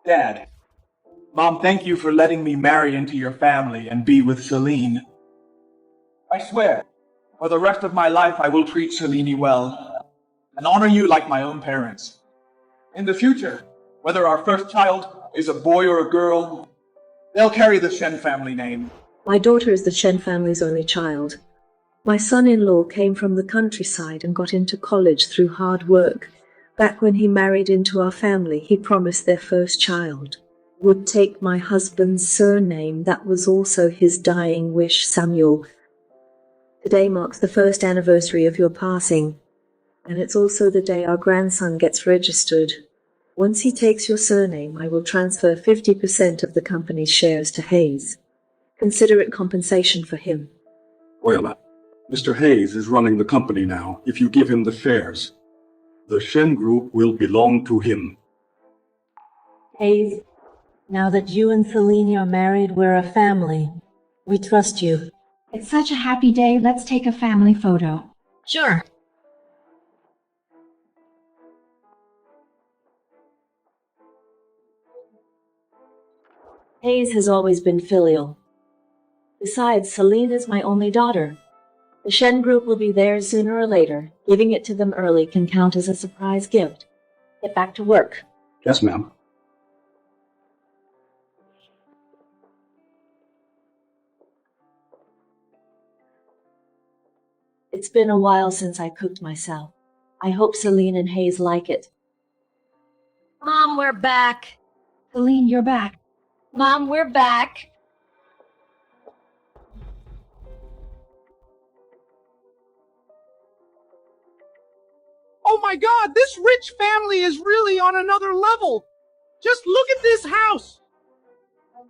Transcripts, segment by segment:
Dad, Mom, thank you for letting me marry into your family and be with Selene. I swear, for the rest of my life I will treat Selene well and honor you like my own parents. In the future, whether our first child is a boy or a girl, they'll carry the Shen family name. My daughter is the Shen family's only child. My son-in-law came from the countryside and got into college through hard work. Back when he married into our family, he promised their first child would take my husband's surname. That was also his dying wish, Samuel. Today marks the first anniversary of your passing, and it's also the day our grandson gets registered. Once he takes your surname, I will transfer 50% of the company's shares to Hayes. Consider it compensation for him. Well, Mr. Hayes is running the company now. If you give him the shares, the Shen group will belong to him. Hayes, now that you and Selene are married, we're a family. We trust you. It's such a happy day. Let's take a family photo. Sure. Hayes has always been filial. Besides, Selene is my only daughter. The Shen group will be theirs sooner or later. Giving it to them early can count as a surprise gift. Get back to work. Yes, ma'am. It's been a while since I cooked myself. I hope Selene and Hayes like it. Mom, we're back. Selene, you're back. Mom, we're back. Oh my God, this rich family is really on another level. Just look at this house.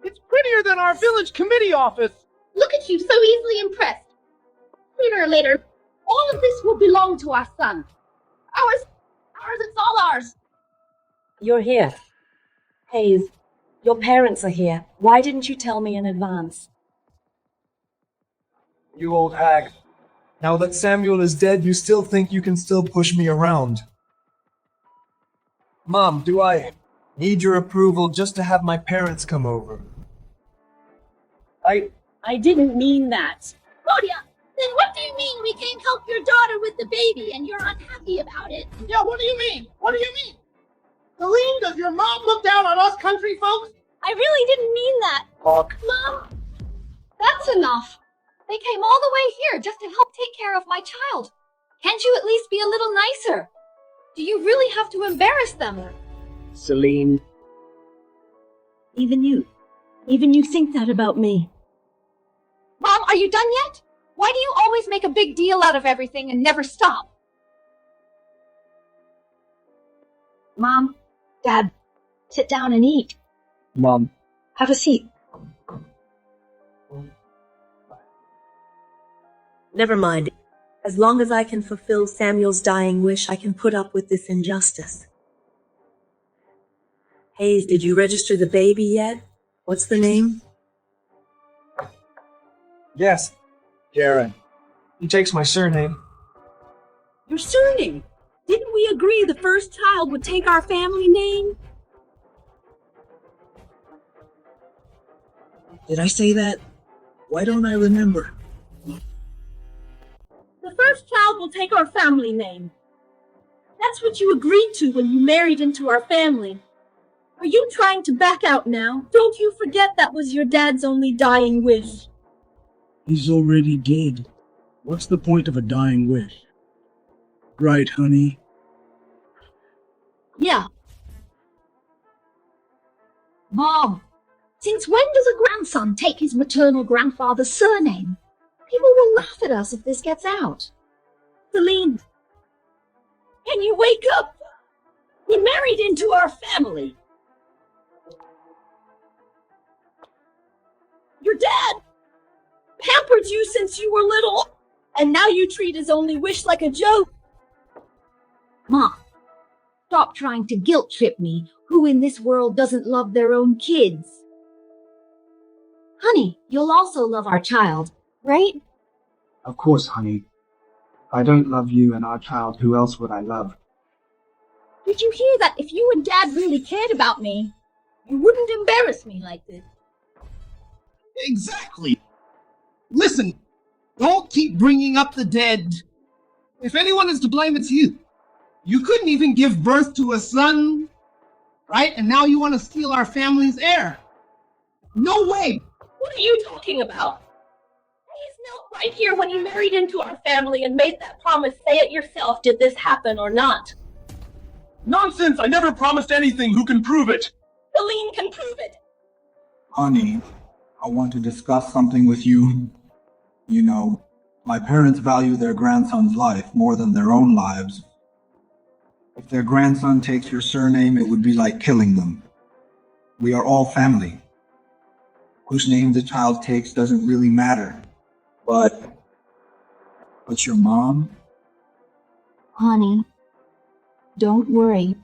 It's prettier than our village committee office. Look at you, so easily impressed. Sooner or later, all of this will belong to our son. Ours, it's all ours. You're here. Hayes, your parents are here. Why didn't you tell me in advance? You old hag. Now that Samuel is dead, you still think you can still push me around. Mom, do I need your approval just to have my parents come over? I didn't mean that. Claudia, then what do you mean we can't help your daughter with the baby and you're unhappy about it? Yeah, what do you mean? What do you mean? Selene, does your mom look down on us country folks? I really didn't mean that. Talk. Mom, that's enough. They came all the way here just to help take care of my child. Can't you at least be a little nicer? Do you really have to embarrass them? Selene. Even you think that about me. Mom, are you done yet? Why do you always make a big deal out of everything and never stop? Mom, Dad, sit down and eat. Mom. Have a seat. Never mind. As long as I can fulfill Samuel's dying wish, I can put up with this injustice. Hayes, did you register the baby yet? What's the name? Yes. Garen. He takes my surname. Your surname? Didn't we agree the first child would take our family name? Did I say that? Why don't I remember? The first child will take our family name. That's what you agreed to when you married into our family. Are you trying to back out now? Don't you forget that was your dad's only dying wish. He's already dead. What's the point of a dying wish? Right, honey? Yeah. Mom, since when does a grandson take his maternal grandfather's surname? People will laugh at us if this gets out. Selene, can you wake up? We married into our family. Your dad pampered you since you were little, and now you treat his only wish like a joke. Mom, stop trying to guilt trip me. Who in this world doesn't love their own kids? Honey, you'll also love our child, right? Of course, honey. If I don't love you and our child, who else would I love? Did you hear that? If you and Dad really cared about me, you wouldn't embarrass me like this. Exactly. Listen, don't keep bringing up the dead. If anyone is to blame, it's you. You couldn't even give birth to a son, right? And now you want to steal our family's heir. No way. What are you talking about? He's knelt right here when he married into our family and made that promise. Say it yourself. Did this happen or not? Nonsense! I never promised anything. Who can prove it? Selene can prove it. Honey, I want to discuss something with you. You know, my parents value their grandson's life more than their own lives. If their grandson takes your surname, it would be like killing them. We are all family. Whose name the child takes doesn't really matter. But your mom? Honey, don't worry.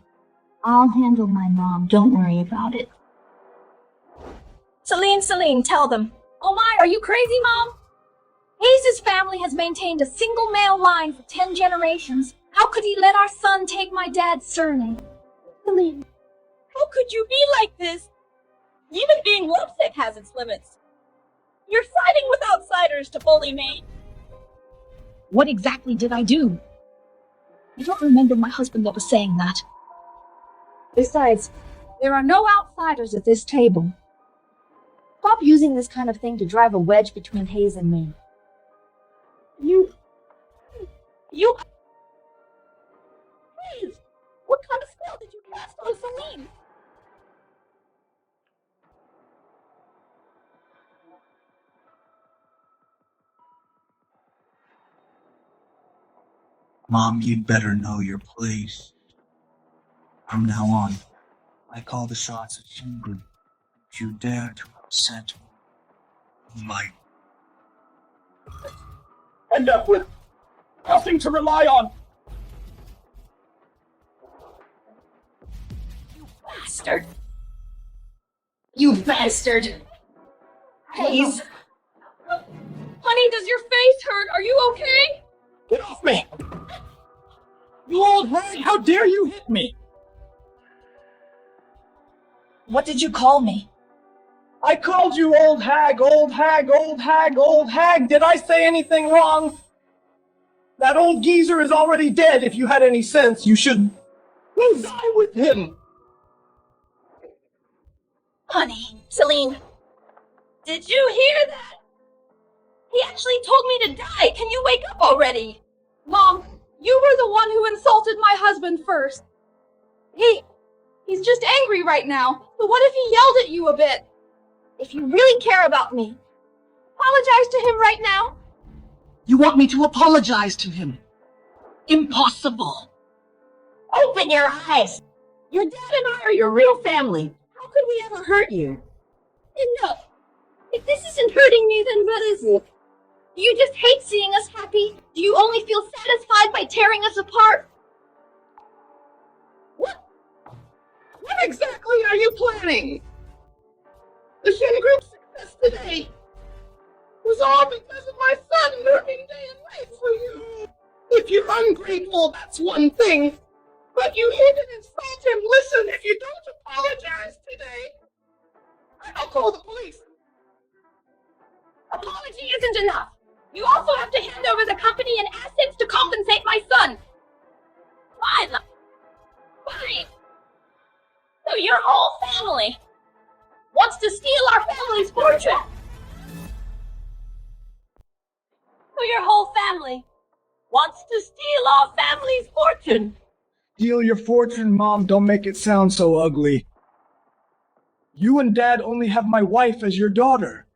I'll handle my mom. Don't worry about it. Selene, tell them. Oh my, are you crazy, Mom? Hayes' family has maintained a single male line for 10 generations. How could he let our son take my dad's surname? Selene, how could you be like this? Even being lovesick has its limits. You're siding with outsiders to bully me. What exactly did I do? I don't remember my husband ever saying that. Besides, there are no outsiders at this table. Stop using this kind of thing to drive a wedge between Hayes and me. You... Hayes! What kind of spell did you cast on Selene? Mom, you'd better know your place. From now on, I call the shots at Shen Group. If you dare to upset my... End up with nothing to rely on. You bastard! You bastard! Hayes! Honey, does your face hurt? Are you okay? Get off me! You old hag, how dare you hit me? What did you call me? I called you old hag, old hag, old hag, old hag. Did I say anything wrong? That old geezer is already dead. If you had any sense, you should go die with him. Honey, Selene, did you hear that? He actually told me to die. Can you wake up already? Mom, you were the one who insulted my husband first. He's just angry right now. But what if he yelled at you a bit? If you really care about me, apologize to him right now. You want me to apologize to him? Impossible. Open your eyes. Your dad and I are your real family. How could we ever hurt you? Enough. If this isn't hurting me, then what is it? Do you just hate seeing us happy? Do you only feel satisfied by tearing us apart? What exactly are you planning? The Shen Group's success today was all because of my son working day and night for you. If you're ungrateful, that's one thing. But you hit and insult him. Listen, if you don't apologize today, I'll call the police. Apology isn't enough. You also have to hand over the company and assets to compensate my son. Fine. So your whole family wants to steal our family's fortune. So your whole family wants to steal our family's fortune. Steal your fortune, Mom. Don't make it sound so ugly. You and Dad only have my wife as your daughter.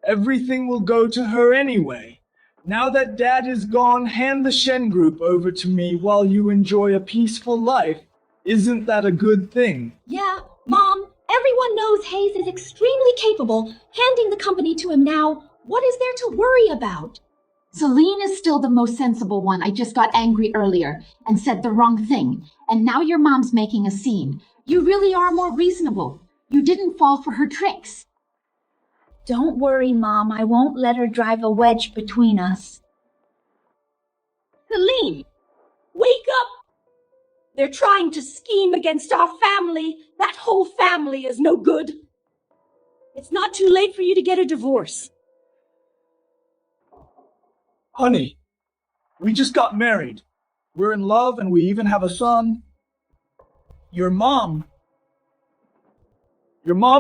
Everything will go to her anyway. Now that Dad is gone, hand the Shen Group over to me while you enjoy a peaceful life. Isn't that a good thing? Yeah, Mom, everyone knows Hayes is extremely capable. Handing the company to him now, what is there to worry about? Selene is still the most sensible one. I just got angry earlier and said the wrong thing. And now your mom's making a scene. You really are more reasonable. You didn't fall for her tricks. Don't worry, Mom. I won't let her drive a wedge between us. Selene, wake up! They're trying to scheme against our family. That whole family is no good. It's not too late for you to get a divorce. Honey, we just got married. We're in love and we even have a son. Your mom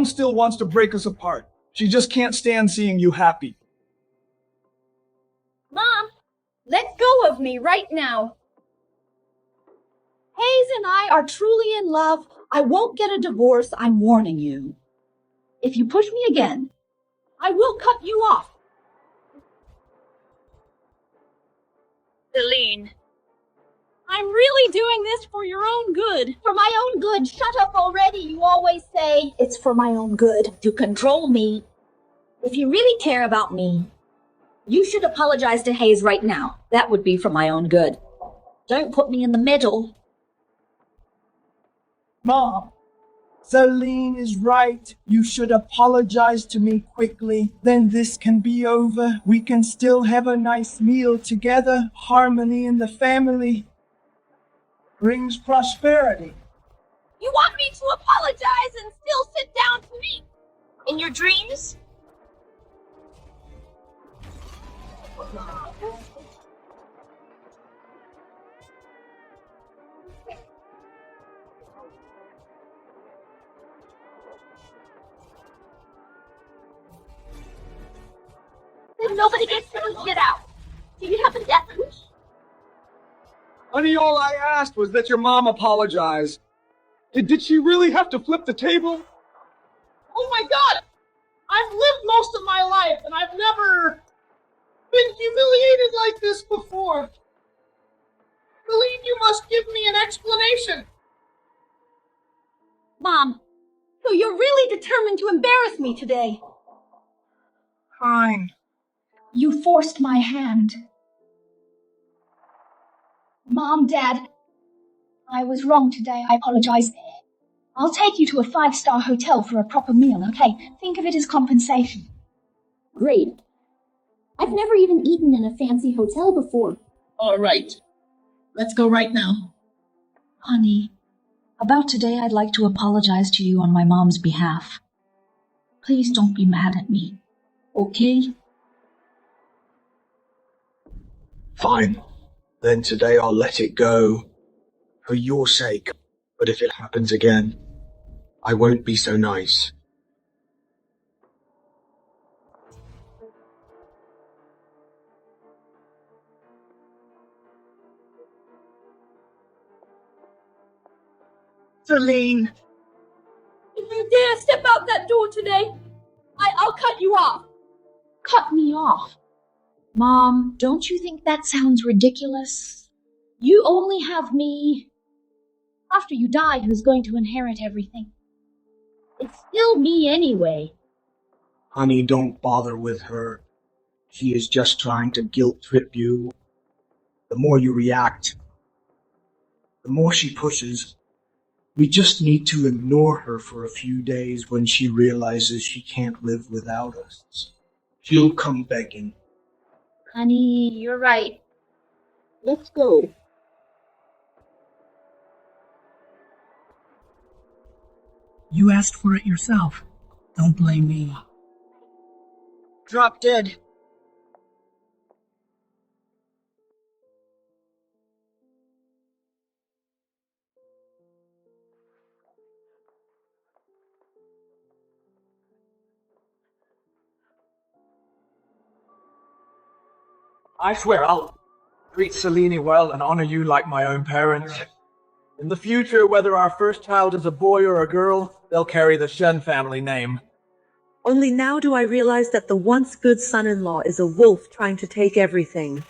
still wants to break us apart. She just can't stand seeing you happy. Mom, let go of me right now. Hayes and I are truly in love. I won't get a divorce, I'm warning you. If you push me again, I will cut you off. Selene, I'm really doing this for your own good. For my own good. Shut up already. You always say it's for my own good to control me. If you really care about me, you should apologize to Hayes right now. That would be for my own good. Don't put me in the middle. Mom, Selene is right. You should apologize to me quickly. Then this can be over. We can still have a nice meal together. Harmony in the family brings prosperity. You want me to apologize and still sit down to me? In your dreams? Then nobody gets to get out. Do you have a death wish? Honey, all I asked was that your mom apologize. Did she really have to flip the table? Oh my God! I've lived most of my life, and I've never been humiliated like this before. Selene, you must give me an explanation. Mom, so you're really determined to embarrass me today. Fine. You forced my hand. Mom, Dad, I was wrong today. I apologize. I'll take you to a 5-star hotel for a proper meal, okay? Think of it as compensation. Great. I've never even eaten in a fancy hotel before. All right. Let's go right now. Honey, about today I'd like to apologize to you on my mom's behalf. Please don't be mad at me, okay? Fine. Then today I'll let it go. For your sake. But if it happens again, I won't be so nice. Selene. If you dare step out that door today, I'll cut you off. Cut me off? Mom, don't you think that sounds ridiculous? You only have me. After you die, who's going to inherit everything? It's still me anyway. Honey, don't bother with her. She is just trying to guilt-trip you. The more you react, the more she pushes. We just need to ignore her for a few days when she realizes she can't live without us. She'll come begging. Honey, you're right. Let's go. You asked for it yourself. Don't blame me. Drop dead. I swear I'll treat Selene well and honor you like my own parents. In the future, whether our first child is a boy or a girl, they'll carry the Shen family name. Only now do I realize that the once good son-in-law is a wolf trying to take everything.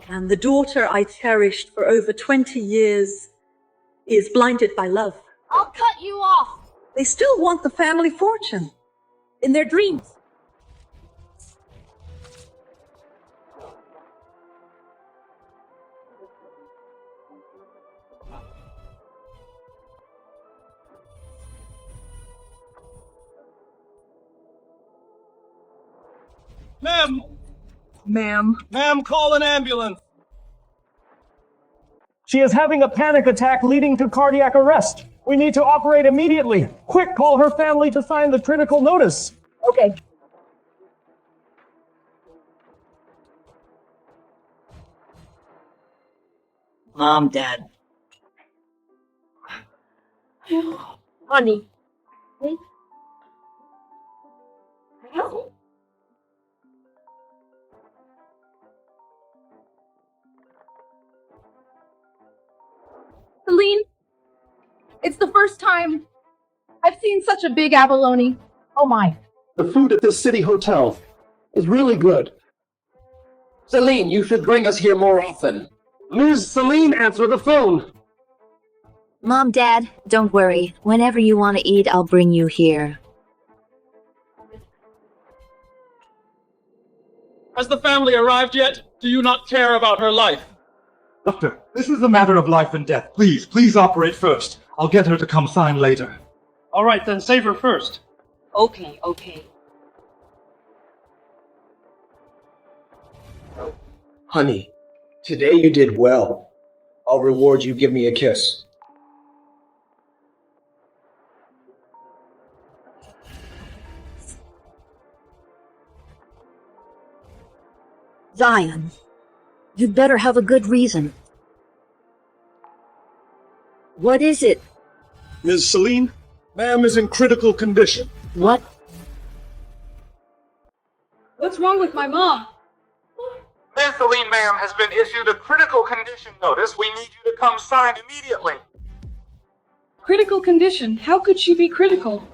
And the daughter I cherished for over 20 years is blinded by love. I'll cut you off. They still want the family fortune. In their dreams. Ma'am! Ma'am, Ma'am, call an ambulance! She is having a panic attack leading to cardiac arrest. We need to operate immediately. Quick, call her family to sign the critical notice. Okay. Mom, Dad. Honey. Selene, it's the first time I've seen such a big abalone. Oh my. The food at this city hotel is really good. Selene, you should bring us here more often. Ms. Selene, answer the phone. Mom, Dad, don't worry. Whenever you want to eat, I'll bring you here. Has the family arrived yet? Do you not care about her life? Doctor, this is a matter of life and death. Please operate first. I'll get her to come sign later. All right, then save her first. Okay. Honey, today you did well. I'll reward you. Give me a kiss. Zion, you'd better have a good reason. What is it? Ms. Selene, ma'am is in critical condition. What? What's wrong with my mom? Ms. Selene, ma'am, has been issued a critical condition notice. We need you to come sign immediately. Critical condition? How could she be critical?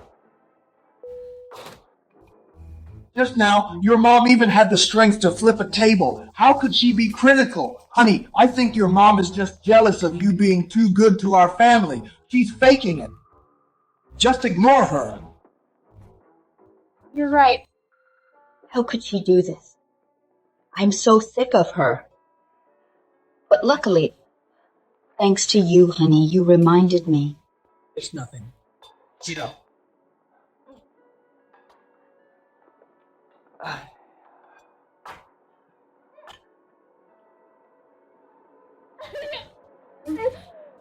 Just now, your mom even had the strength to flip a table. How could she be critical? Honey, I think your mom is just jealous of you being too good to our family. She's faking it. Just ignore her. You're right. How could she do this? I'm so sick of her. But luckily, thanks to you, honey, you reminded me. It's nothing. Sit up.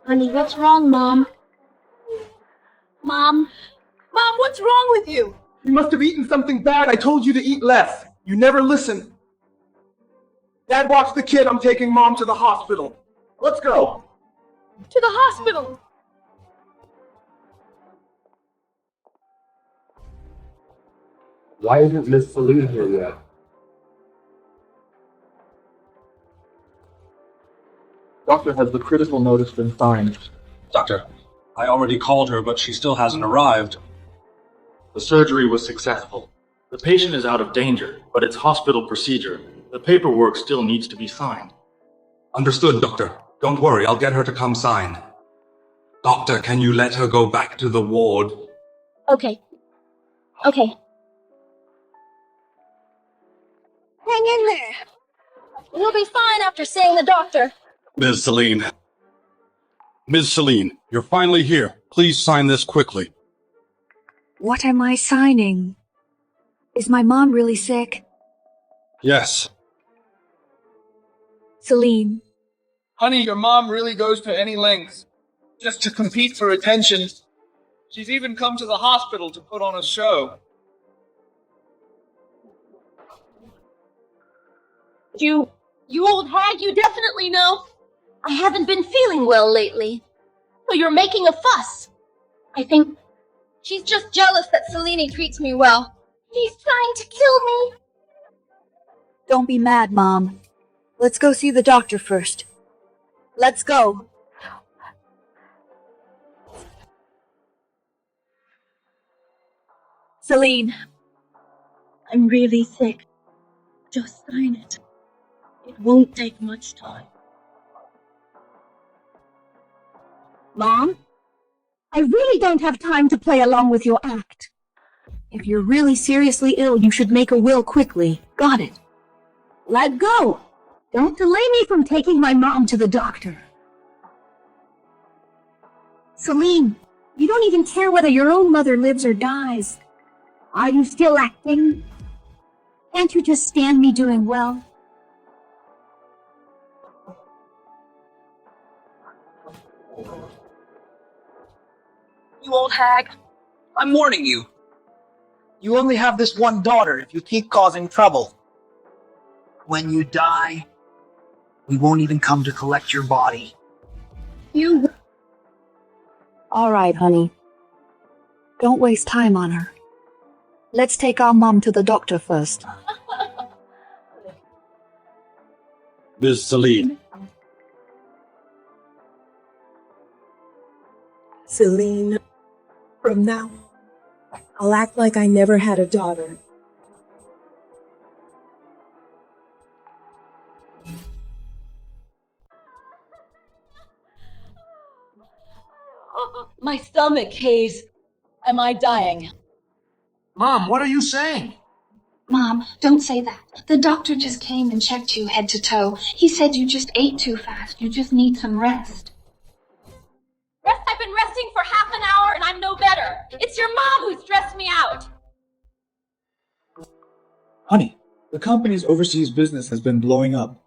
Honey, what's wrong, Mom? Mom, what's wrong with you? You must have eaten something bad. I told you to eat less. You never listen. Dad, watch the kid. I'm taking Mom to the hospital. Let's go. To the hospital. Why isn't Miss Selene here yet? Doctor, has the critical notice been signed? Doctor, I already called her, but she still hasn't arrived. The surgery was successful. The patient is out of danger, but it's hospital procedure. The paperwork still needs to be signed. Understood, Doctor. Don't worry, I'll get her to come sign. Doctor, can you let her go back to the ward? Okay. Hang in there. You'll be fine after seeing the doctor. Ms. Selene. Ms. Selene, you're finally here. Please sign this quickly. What am I signing? Is my mom really sick? Yes. Selene. Honey, your mom really goes to any lengths just to compete for attention. She's even come to the hospital to put on a show. You old hag, you definitely know. I haven't been feeling well lately. So you're making a fuss. I think she's just jealous that Selene treats me well. She's trying to kill me. Don't be mad, Mom. Let's go see the doctor first. Let's go. Selene, I'm really sick. Just sign it. It won't take much time. Mom, I really don't have time to play along with your act. If you're really seriously ill, you should make a will quickly. Got it. Let go. Don't delay me from taking my mom to the doctor. Selene, you don't even care whether your own mother lives or dies. Are you still acting? Can't you just stand me doing well? you old hag. I'm warning you. You only have this one daughter if you keep causing trouble. When you die, we won't even come to collect your body. You. All right, honey. Don't waste time on her. Let's take our mom to the doctor first. Ms. Selene, Selene, from now, I'll act like I never had a daughter. My stomach, Hayes. Am I dying? Mom, what are you saying? Mom, don't say that. The doctor just came and checked you head to toe. He said you just ate too fast. You just need some rest. Rest? I've been resting for half an hour and I'm no better. It's your mom who stressed me out. Honey, the company's overseas business has been blowing up.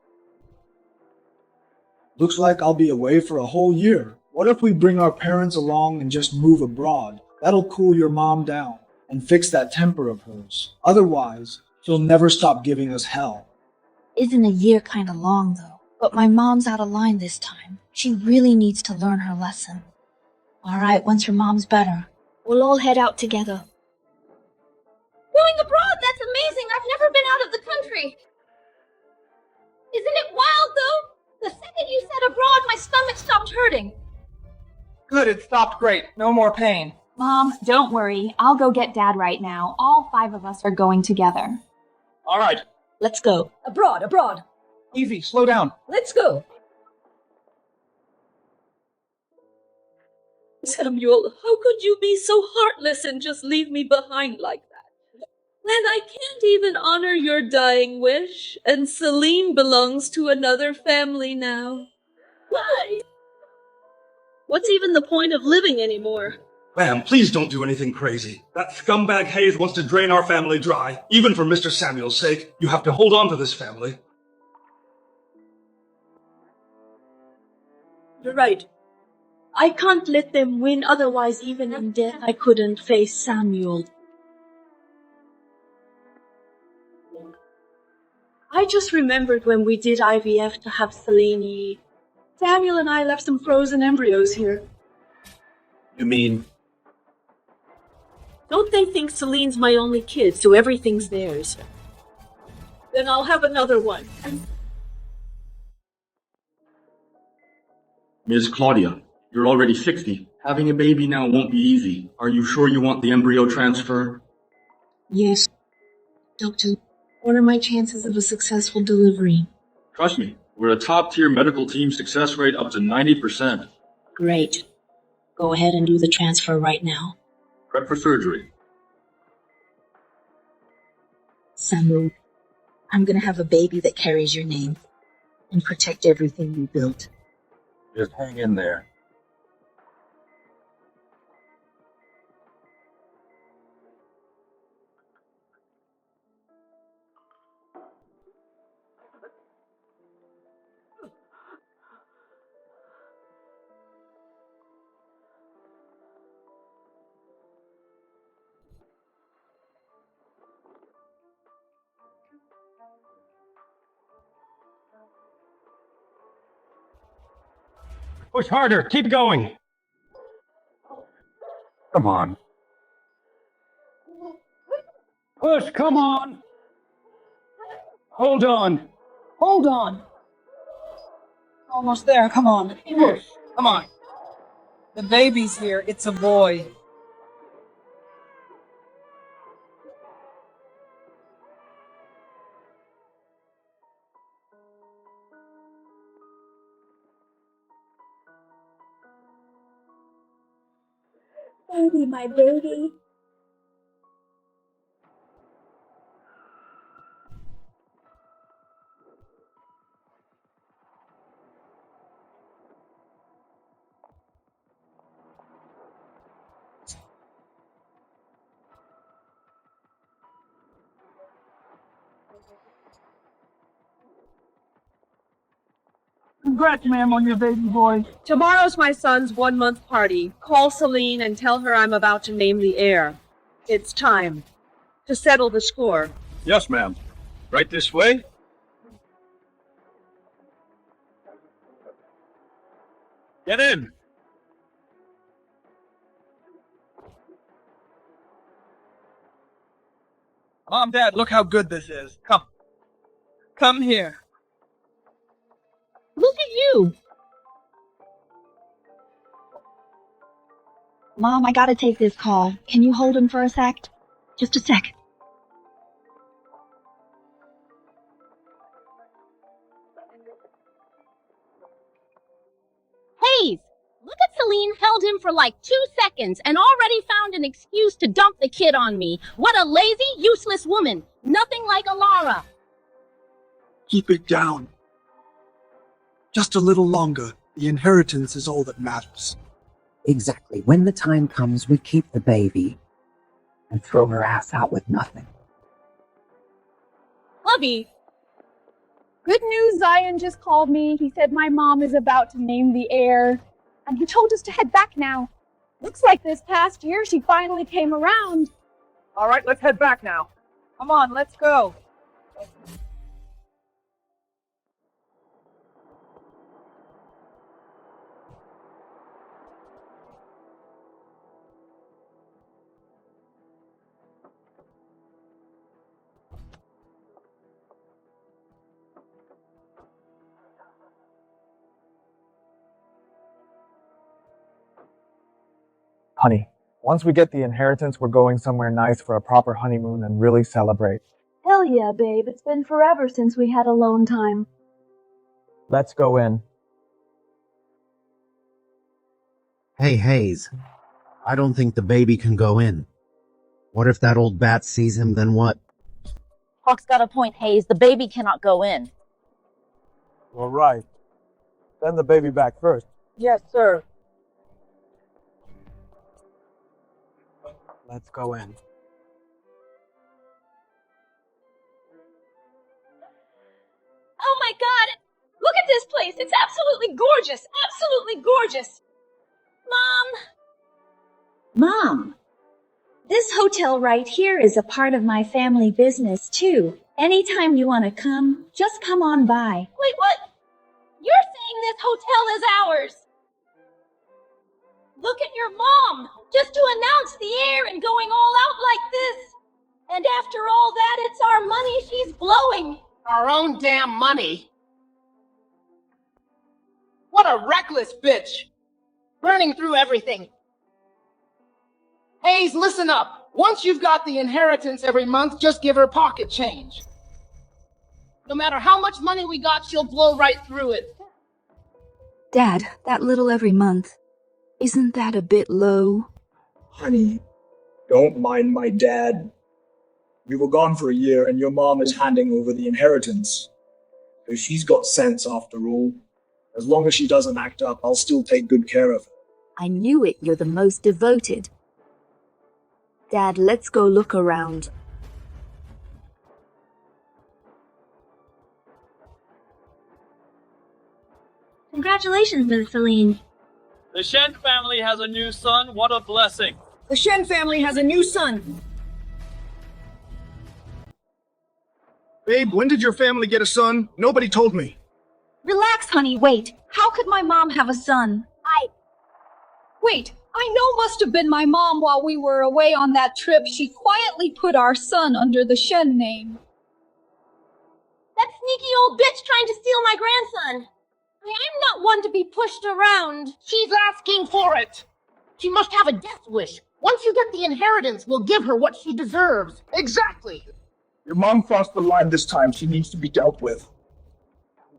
Looks like I'll be away for a whole year. What if we bring our parents along and just move abroad? That'll cool your mom down and fix that temper of hers. Otherwise, she'll never stop giving us hell. Isn't a year kinda long, though? But my mom's out of line this time. She really needs to learn her lesson. Alright, once your mom's better, we'll all head out together. Going abroad? That's amazing. I've never been out of the country. Isn't it wild, though? The second you said abroad, my stomach stopped hurting. Good, it stopped. Great. No more pain. Mom, don't worry. I'll go get Dad right now. All 5 of us are going together. All right. Let's go. Abroad. Easy. Slow down. Let's go. Samuel, how could you be so heartless and just leave me behind like that? When I can't even honor your dying wish, and Selene belongs to another family now. Why? What's even the point of living anymore? ma'am, please don't do anything crazy. That scumbag Hayes wants to drain our family dry. Even for Mr. Samuel's sake, you have to hold on to this family. You're right. I can't let them win, otherwise even in death I couldn't face Samuel. I just remembered when we did IVF to have Selene. Samuel and I left some frozen embryos here. You mean? Don't they think Selene's my only kid, so everything's theirs? Then I'll have another one. Ms. Claudia, you're already 60. Having a baby now won't be easy. Are you sure you want the embryo transfer? Yes. Doctor, what are my chances of a successful delivery? Trust me, we're a top-tier medical team success rate up to 90%. Great. Go ahead and do the transfer right now. Prep for surgery. Samuel, I'm gonna have a baby that carries your name and protect everything you built. Just hang in there. Push harder. Keep going. Come on. Push. Come on. Hold on. Hold on. Almost there. Come on. Push. Come on. The baby's here. It's a boy. Baby, my baby. Congrats, ma'am, on your baby boy. Tomorrow's my son's 1-month party. Call Selene and tell her I'm about to name the heir. It's time to settle the score. Yes, ma'am. Right this way? Get in. Mom, Dad, look how good this is. Come. Come here. Look at you. Mom, I gotta take this call. Can you hold him for a sec? Just a sec. Hayes, look at Selene held him for like 2 seconds and already found an excuse to dump the kid on me. What a lazy, useless woman. Nothing like Alara. Keep it down. Just a little longer. The inheritance is all that matters. Exactly. When the time comes, we keep the baby and throw her ass out with nothing. Hubby! Good news, Zion just called me. He said my mom is about to name the heir, and he told us to head back now. Looks like this past year she finally came around. All right, let's head back now. Come on, let's go. Honey, once we get the inheritance, we're going somewhere nice for a proper honeymoon and really celebrate. Hell yeah, babe. It's been forever since we had alone time. Let's go in. Hey, Hayes. I don't think the baby can go in. What if that old bat sees him, then what? Hawk's got a point, Hayes. The baby cannot go in. All right. Send the baby back first. Yes, sir. Let's go in. Oh my god! Look at this place! It's absolutely gorgeous! Absolutely gorgeous! Mom, this hotel right here is a part of my family business, too. Anytime you want to come, just come on by. Wait, what? You're saying this hotel is ours? Look at your mom! Just to announce the heir and going all out like this! And after all that, it's our money she's blowing! Our own damn money? What a reckless bitch! Burning through everything. Hayes, listen up. Once you've got the inheritance every month, just give her pocket change. No matter how much money we got, she'll blow right through it. Dad, that little every month. Isn't that a bit low? Honey, don't mind my dad. We were gone for a year and your mom is handing over the inheritance. So she's got sense after all. As long as she doesn't act up, I'll still take good care of her. I knew it, you're the most devoted. Dad, let's go look around. Congratulations, Miss Selene. The Shen family has a new son. What a blessing. The Shen family has a new son. Babe, when did your family get a son? Nobody told me. Relax, honey, wait. How could my mom have a son? Wait, I know must have been my mom while we were away on that trip. She quietly put our son under the Shen name. That sneaky old bitch trying to steal my grandson! I'm not one to be pushed around. She's asking for it. She must have a death wish. Once you get the inheritance, we'll give her what she deserves. Exactly. Your mom crossed the line this time. She needs to be dealt with.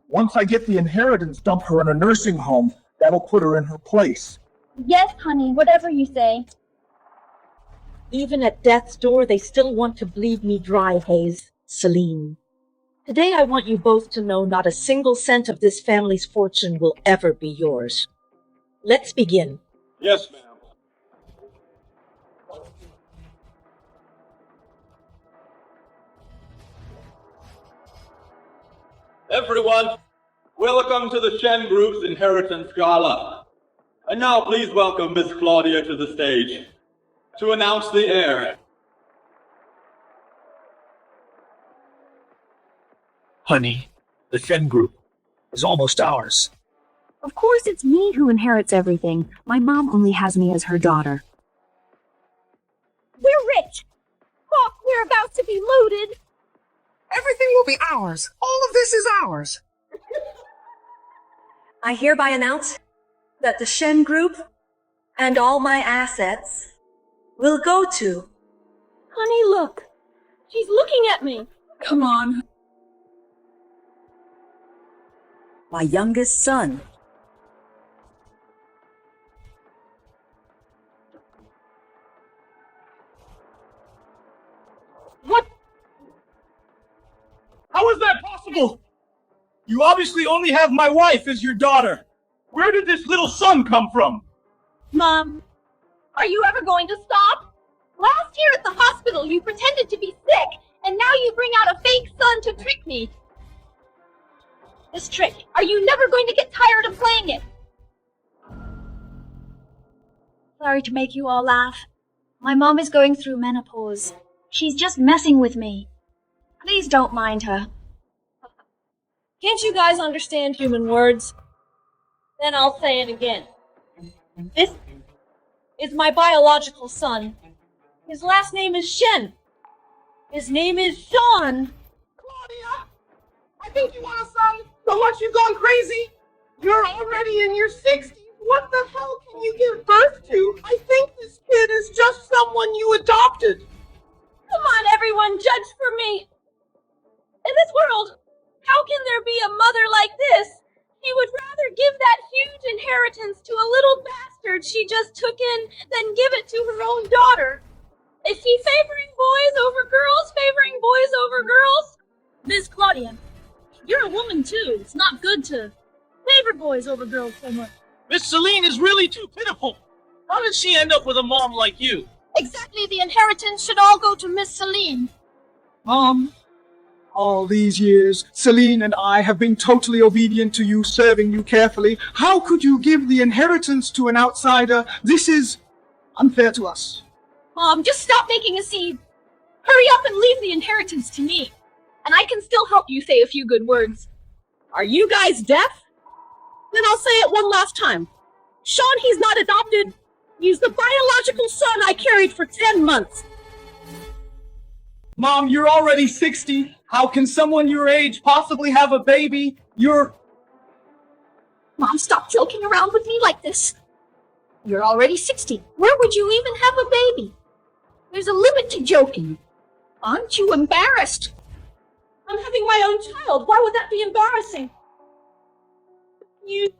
Once I get the inheritance, dump her in a nursing home. That'll put her in her place. Yes, honey, whatever you say. Even at death's door, they still want to bleed me dry, Hayes. Selene. Today I want you both to know not a single cent of this family's fortune will ever be yours. Let's begin. Yes, ma'am. Everyone, Welcome to the Shen Group's Inheritance Gala. And now please welcome Miss Claudia to the stage to announce the heir. Honey, the Shen Group is almost ours. Of course it's me who inherits everything. My mom only has me as her daughter. We're rich! Fuck, we're about to be looted! Everything will be ours. All of this is ours. I hereby announce that the Shen Group and all my assets will go to... Honey, look. She's looking at me. Come on. My youngest son. What? How is that possible? You obviously only have my wife as your daughter. Where did this little son come from? Mom, are you ever going to stop? Last year at the hospital, you pretended to be sick, and now you bring out a fake son to trick me. This trick, are you never going to get tired of playing it? Sorry to make you all laugh. My mom is going through menopause. She's just messing with me. Please don't mind her. Can't you guys understand human words? Then I'll say it again. This is my biological son. His last name is Shen. His name is Sean. Claudia, I think you want a son so much you've gone crazy. You're already in your 60s. What the hell can you give birth to? I think this kid is just someone you adopted. Come on, everyone, judge for me. In this world, how can there be a mother like this? She would rather give that huge inheritance to a little bastard she just took in than give it to her own daughter. Is she favoring boys over girls, favoring boys over girls? Miss Claudia, you're a woman too. It's not good to favor boys over girls so much. Miss Selene is really too pitiful. How did she end up with a mom like you? Exactly, the inheritance should all go to Miss Selene. All these years, Selene and I have been totally obedient to you, serving you carefully. How could you give the inheritance to an outsider? This is unfair to us. Mom, just stop making a scene. Hurry up and leave the inheritance to me. And I can still help you say a few good words. Are you guys deaf? Then I'll say it one last time. Sean, he's not adopted. He's the biological son I carried for 10 months. Mom, you're already 60. How can someone your age possibly have a baby? Mom, stop joking around with me like this. You're already 60. Where would you even have a baby? There's a limit to joking. Aren't you embarrassed? I'm having my own child. Why would that be embarrassing? You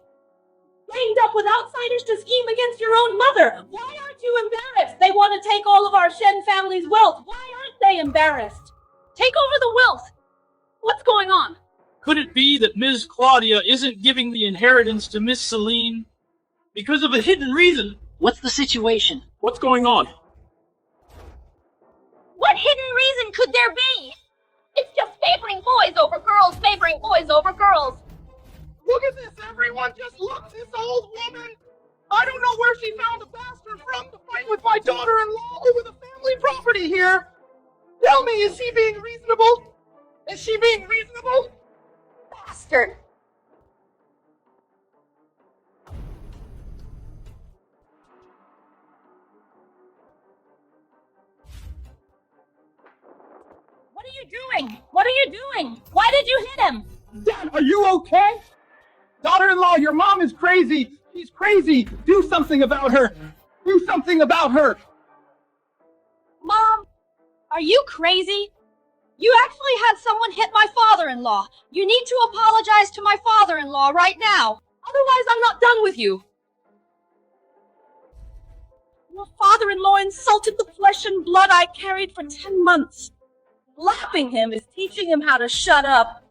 ganged up with outsiders to scheme against your own mother. Why aren't you embarrassed? They want to take all of our Shen family's wealth. Why aren't they embarrassed? Take over the wealth. What's going on? Could it be that Ms. Claudia isn't giving the inheritance to Miss Selene because of a hidden reason? What's the situation? What's going on? What hidden reason could there be? It's just favoring boys over girls, favoring boys over girls. Look at this, everyone. Just look, this old woman. I don't know where she found a bastard from to fight with my daughter-in-law over the family property here. Tell me, is she being reasonable? Is she being reasonable? Bastard. What are you doing? What are you doing? Why did you hit him? Dad, are you okay? Daughter-in-law, your mom is crazy. She's crazy. Do something about her. Do something about her. Mom, are you crazy? You actually had someone hit my father-in-law. You need to apologize to my father-in-law right now. Otherwise, I'm not done with you. Your father-in-law insulted the flesh and blood I carried for 10 months. Slapping him is teaching him how to shut up.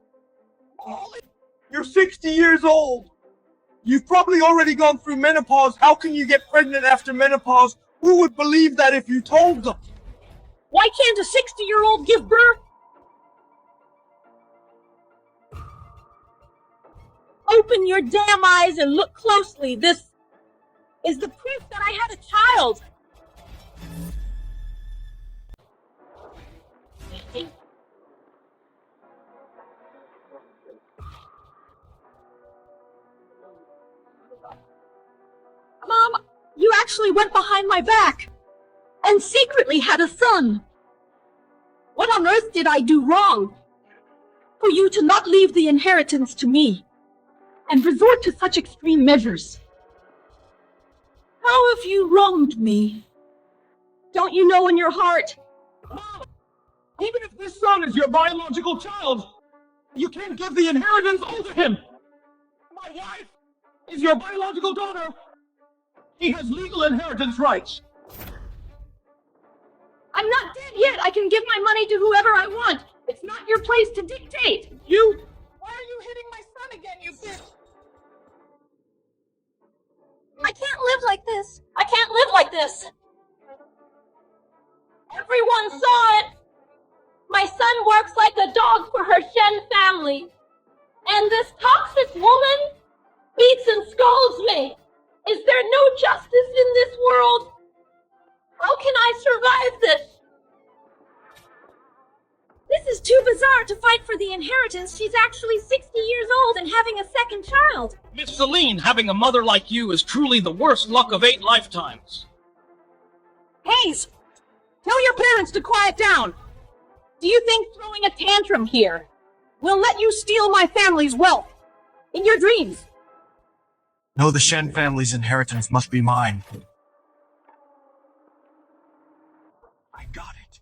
You're 60 years old. You've probably already gone through menopause. How can you get pregnant after menopause? Who would believe that if you told them? Why can't a 60-year-old give birth? Open your damn eyes and look closely. This is the proof that I had a child. Mom, you actually went behind my back and secretly had a son. What on earth did I do wrong for you to not leave the inheritance to me and resort to such extreme measures? How have you wronged me? Don't you know in your heart? Mom, even if this son is your biological child, you can't give the inheritance all to him. My wife is your biological daughter. He has legal inheritance rights. I'm not dead yet. I can give my money to whoever I want. It's not your place to dictate. You? Why are you hitting my son again, you bitch? I can't live like this. I can't live like this. Everyone saw it. My son works like a dog for her Shen family. And this toxic woman beats and scolds me. Is there no justice in this world? How can I survive this? This is too bizarre to fight for the inheritance. She's actually 60 years old and having a second child. Miss Selene, having a mother like you is truly the worst luck of 8 lifetimes. Hayes, tell your parents to quiet down. Do you think throwing a tantrum here will let you steal my family's wealth in your dreams? No, the Shen family's inheritance must be mine. I got it.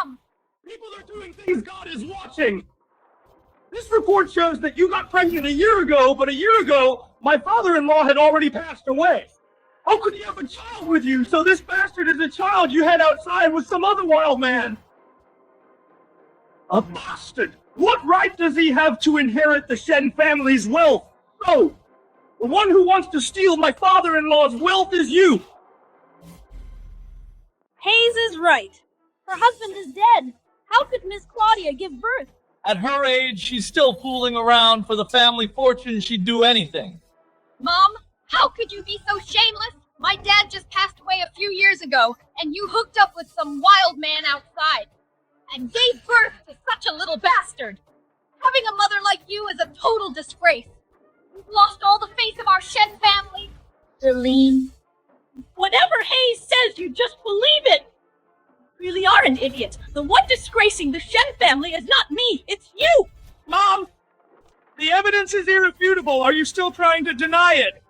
Mom! People are doing things God is watching! This report shows that you got pregnant a year ago, but a year ago, my father-in-law had already passed away. How could he have a child with you? So this bastard is a child you had outside with some other wild man. A bastard! What right does he have to inherit the Shen family's wealth? No! The one who wants to steal my father-in-law's wealth is you! Hayes is right. Her husband is dead. How could Miss Claudia give birth? At her age, she's still fooling around for the family fortune. She'd do anything. Mom, how could you be so shameless? My dad just passed away a few years ago, and you hooked up with some wild man outside and gave birth to such a little bastard. Having a mother like you is a total disgrace. You've lost all the face of our Shen family. Selene, whatever Hayes says, you just believe it. You really are an idiot. The one disgracing the Shen family is not me, it's you. Mom! The evidence is irrefutable. Are you still trying to deny it?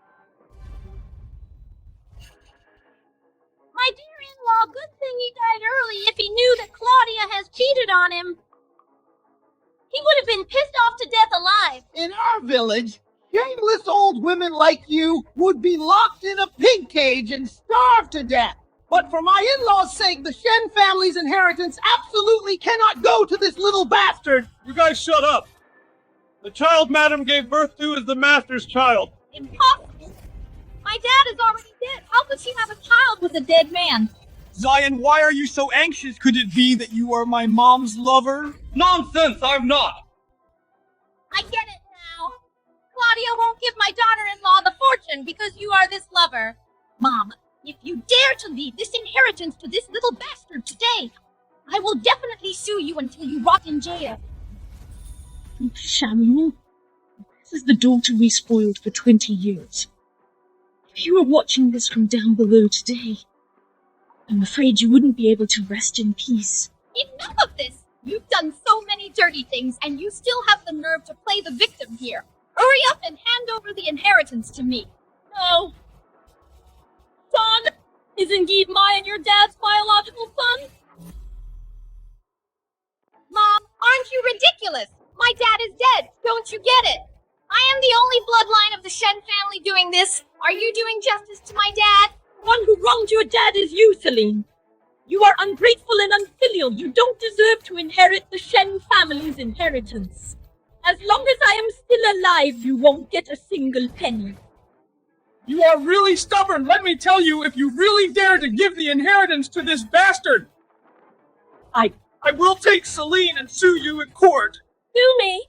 My dear-in-law, good thing he died early. If he knew that Claudia has cheated on him, he would have been pissed off to death alive. In our village, shameless old women like you would be locked in a pig cage and starved to death. But for my in-laws' sake, the Shen family's inheritance absolutely cannot go to this little bastard. You guys shut up. The child Madam gave birth to is the master's child. Impossible. My dad is already dead. How could she have a child with a dead man? Zion, why are you so anxious? Could it be that you are my mom's lover? Nonsense, I'm not. I get it now. Claudia won't give my daughter-in-law the fortune because you are this lover. Mom, if you dare to leave this inheritance to this little bastard today, I will definitely sue you until you rot in jail. Samuel, this is the daughter we spoiled for 20 years. If you were watching this from down below today, I'm afraid you wouldn't be able to rest in peace. Enough of this! You've done so many dirty things, and you still have the nerve to play the victim here. Hurry up and hand over the inheritance to me. No. Son is indeed mine, your dad's biological son. Mom, aren't you ridiculous? My dad is dead. Don't you get it? I am the only bloodline of the Shen family doing this. Are you doing justice to my dad? The one who wronged your dad is you, Selene. You are ungrateful and unfilial. You don't deserve to inherit the Shen family's inheritance. As long as I am still alive, you won't get a single penny. You are really stubborn. Let me tell you, if you really dare to give the inheritance to this bastard, I I will take Selene and sue you in court. Sue me?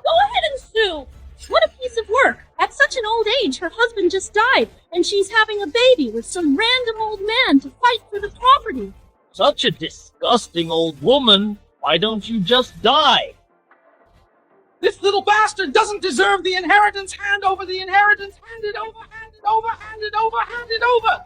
Go ahead and sue. What a piece of work. At such an old age, her husband just died, and she's having a baby with some random old man to fight for the property. Such a disgusting old woman. Why don't you just die? This little bastard doesn't deserve the inheritance. Hand over the inheritance. Hand it over, hand it over, hand it over, hand it over.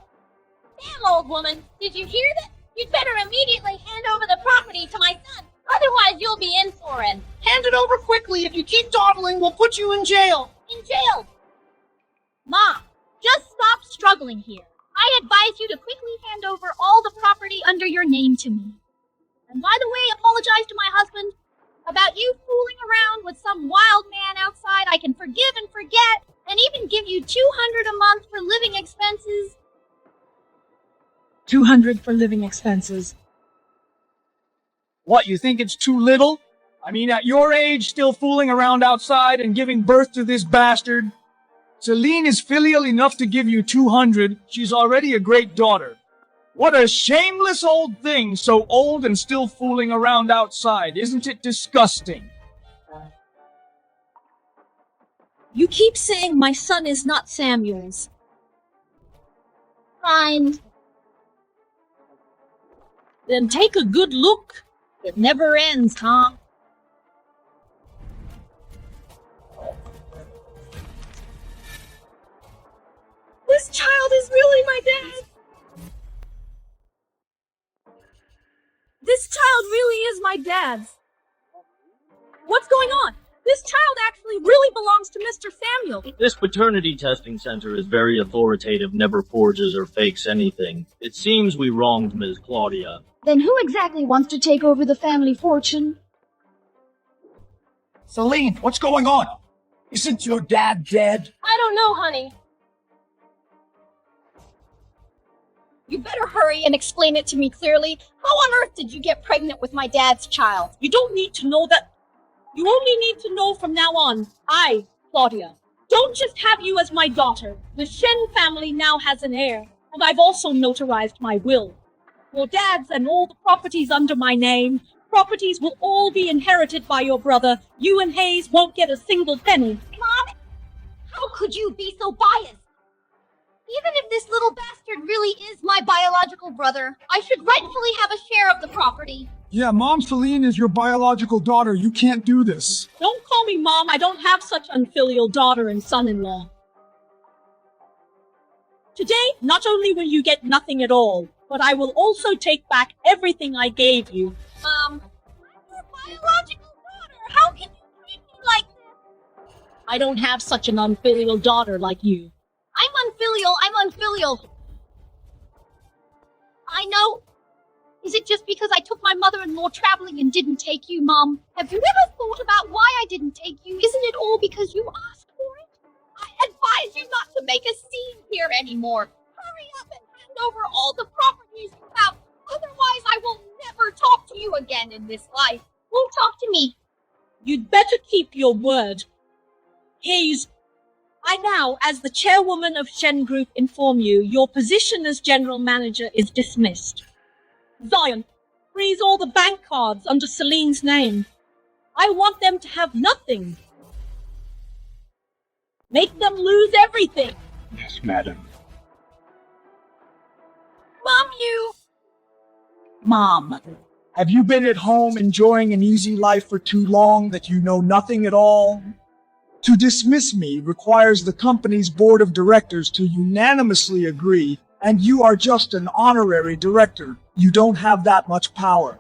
Damn, old woman. Did you hear that? You'd better immediately hand over the property to my son. Otherwise, you'll be in for it. Hand it over quickly. If you keep dawdling, we'll put you in jail. In jail. Mom, just stop struggling here. I advise you to quickly hand over all the property under your name to me. And by the way, apologize to my husband. About you fooling around with some wild man outside, I can forgive and forget, and even give you $200 a month for living expenses. 200 for living expenses. What, you think it's too little? I mean, at your age, still fooling around outside and giving birth to this bastard? Selene is filial enough to give you 200. She's already a great daughter. What a shameless old thing, so old and still fooling around outside. Isn't it disgusting? You keep saying my son is not Samuel's. Fine. Then take a good look. It never ends, huh? This child is really my dad. This child really is my dad's. What's going on? This child actually really belongs to Mr. Samuel. This paternity testing center is very authoritative, never forges or fakes anything. It seems we wronged Ms. Claudia. Then who exactly wants to take over the family fortune? Selene, what's going on? Isn't your dad dead? I don't know, honey. You better hurry and explain it to me clearly. How on earth did you get pregnant with my dad's child? You don't need to know that. You only need to know from now on. I, Claudia, don't just have you as my daughter. The Shen family now has an heir, and I've also notarized my will. Your dad's and all the properties under my name. Properties will all be inherited by your brother. You and Hayes won't get a single penny. Mom, how could you be so biased? Even if this little bastard really is my biological brother, I should rightfully have a share of the property. Yeah, Mom, Selene is your biological daughter. You can't do this. Don't call me Mom. I don't have such unfilial daughter and son-in-law. Today, not only will you get nothing at all, but I will also take back everything I gave you. I'm your biological daughter. How can you treat me like this? I don't have such an unfilial daughter like you. I'm unfilial. I know. Is it just because I took my mother-in-law traveling and didn't take you, Mom? Have you ever thought about why I didn't take you? Isn't it all because you asked for it? I advise you not to make a scene here anymore. Hurry up and hand over all the properties you have. Otherwise, I will never talk to you again in this life. Won't talk to me. You'd better keep your word. Hayes, I now, as the chairwoman of Shen Group, inform you your position as general manager is dismissed. Zion, freeze all the bank cards under Selene's name. I want them to have nothing. Make them lose everything. Yes, madam. Mom, Mom, have you been at home enjoying an easy life for too long that you know nothing at all? To dismiss me requires the company's board of directors to unanimously agree, and you are just an honorary director. You don't have that much power.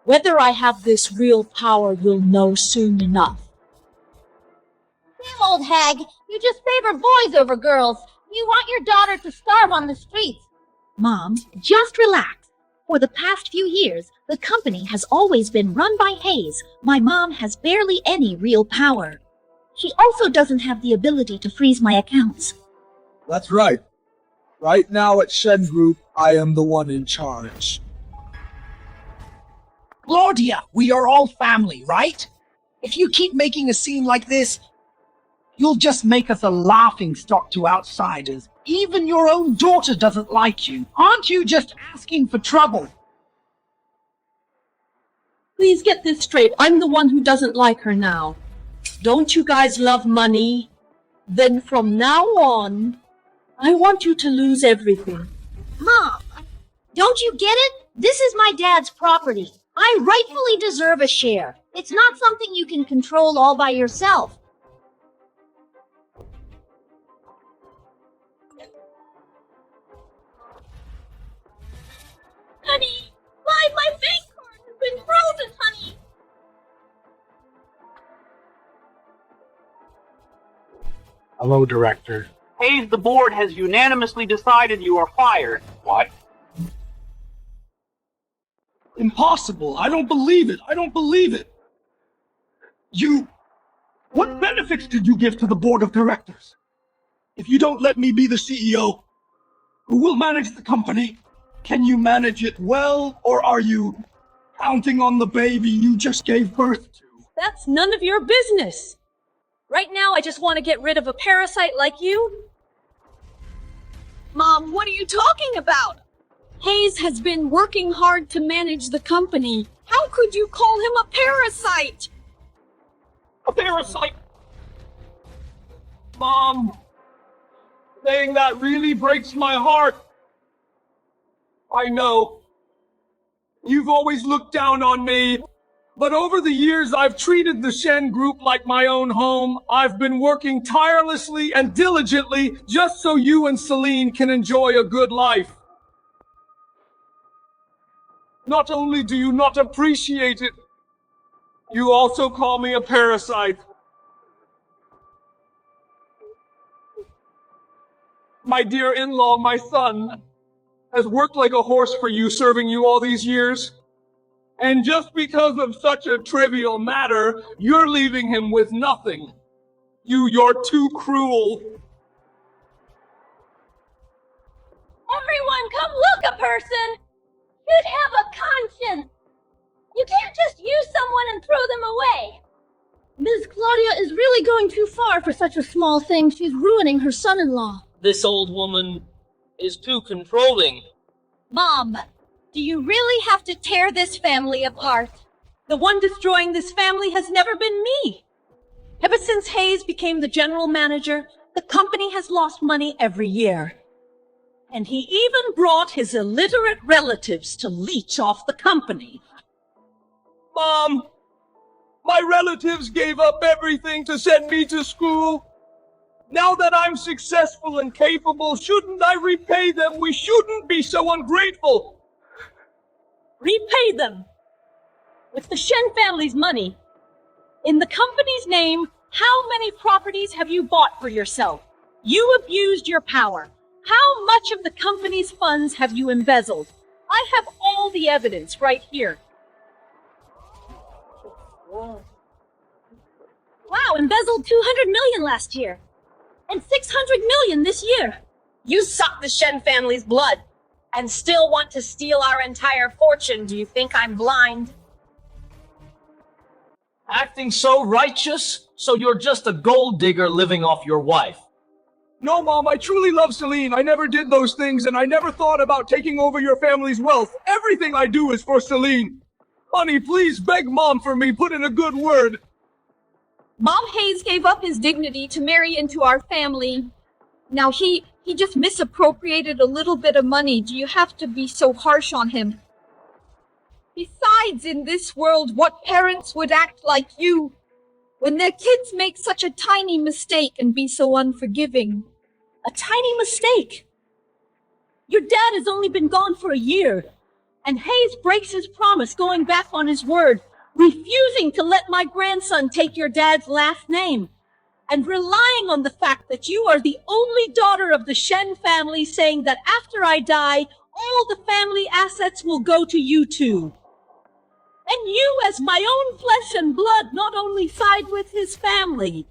Whether I have this real power you'll know soon enough. Damn old hag, you just favor boys over girls. You want your daughter to starve on the streets. Mom, just relax. For the past few years, the company has always been run by Hayes. My mom has barely any real power. She also doesn't have the ability to freeze my accounts. That's right. Right now at Shen Group, I am the one in charge. Claudia, we are all family, right? If you keep making a scene like this, you'll just make us a laughingstock to outsiders. Even your own daughter doesn't like you. Aren't you just asking for trouble? Please get this straight. I'm the one who doesn't like her now. Don't you guys love money? Then from now on, I want you to lose everything. Mom, don't you get it? This is my dad's property. I rightfully deserve a share. It's not something you can control all by yourself. Honey, why my bank card has been frozen, honey? Hello, Director. Hayes, the board has unanimously decided you are fired. What? Impossible. I don't believe it. I don't believe it. What benefits did you give to the board of directors? If you don't let me be the CEO, who will manage the company? Can you manage it well, or are you counting on the baby you just gave birth to? That's none of your business. Right now, I just want to get rid of a parasite like you. Mom, what are you talking about? Hayes has been working hard to manage the company. How could you call him a parasite? A parasite? Mom, saying that really breaks my heart. I know. You've always looked down on me. But over the years, I've treated the Shen group like my own home. I've been working tirelessly and diligently just so you and Selene can enjoy a good life. Not only do you not appreciate it, you also call me a parasite. My dear in-law, my son, has worked like a horse for you, serving you all these years. And just because of such a trivial matter, you're leaving him with nothing. You're too cruel. Everyone, come look a person! You'd have a conscience! You can't just use someone and throw them away! Ms. Claudia is really going too far for such a small thing. She's ruining her son-in-law. This old woman is too controlling. Mom, do you really have to tear this family apart? The one destroying this family has never been me. Ever since Hayes became the general manager, the company has lost money every year. And he even brought his illiterate relatives to leech off the company. Mom, my relatives gave up everything to send me to school. Now that I'm successful and capable, shouldn't I repay them? We shouldn't be so ungrateful. Repay them with the Shen family's money. In the company's name, how many properties have you bought for yourself? You abused your power. How much of the company's funds have you embezzled? I have all the evidence right here. Wow, embezzled 200 million last year. And 600 million this year. You suck the Shen family's blood and still want to steal our entire fortune. Do you think I'm blind? Acting so righteous, so you're just a gold digger living off your wife. No, Mom, I truly love Selene. I never did those things, and I never thought about taking over your family's wealth. Everything I do is for Selene. Honey, please beg Mom for me. Put in a good word. Mom Hayes gave up his dignity to marry into our family. Now he just misappropriated a little bit of money. Do you have to be so harsh on him? Besides, in this world, what parents would act like you when their kids make such a tiny mistake and be so unforgiving? A tiny mistake? Your dad has only been gone for a year, and Hayes breaks his promise, going back on his word, refusing to let my grandson take your dad's last name, and relying on the fact that you are the only daughter of the Shen family, saying that after I die, all the family assets will go to you two. And you, as my own flesh and blood, not only side with his family,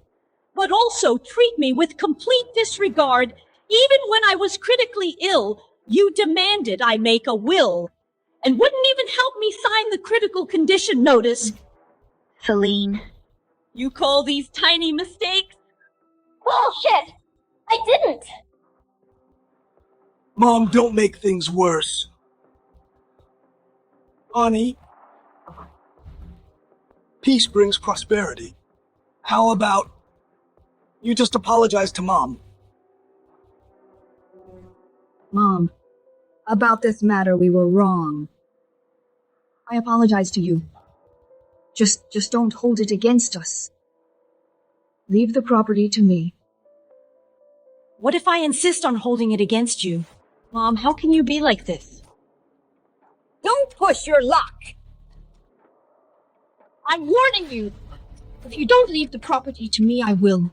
but also treat me with complete disregard. Even when I was critically ill, you demanded I make a will, and wouldn't even help me sign the critical condition notice. Selene. You call these tiny mistakes? Bullshit! I didn't! Mom, don't make things worse. Honey, Peace brings prosperity. How about you just apologize to Mom? Mom, about this matter, we were wrong. I apologize to you. Just don't hold it against us. Leave the property to me. What if I insist on holding it against you? Mom, how can you be like this? Don't push your luck. I'm warning you. If you don't leave the property to me, I will.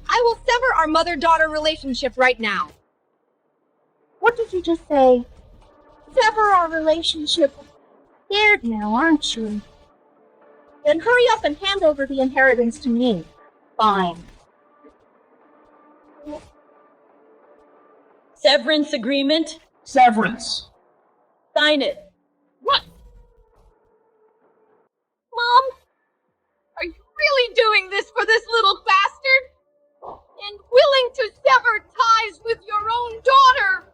I will sever our mother-daughter relationship right now. What did you just say? Sever our relationship. Scared now, aren't you? Then hurry up and hand over the inheritance to me. Fine. Severance agreement? Severance. Sign it. What? Mom? Are you really doing this for this little bastard? And willing to sever ties with your own daughter?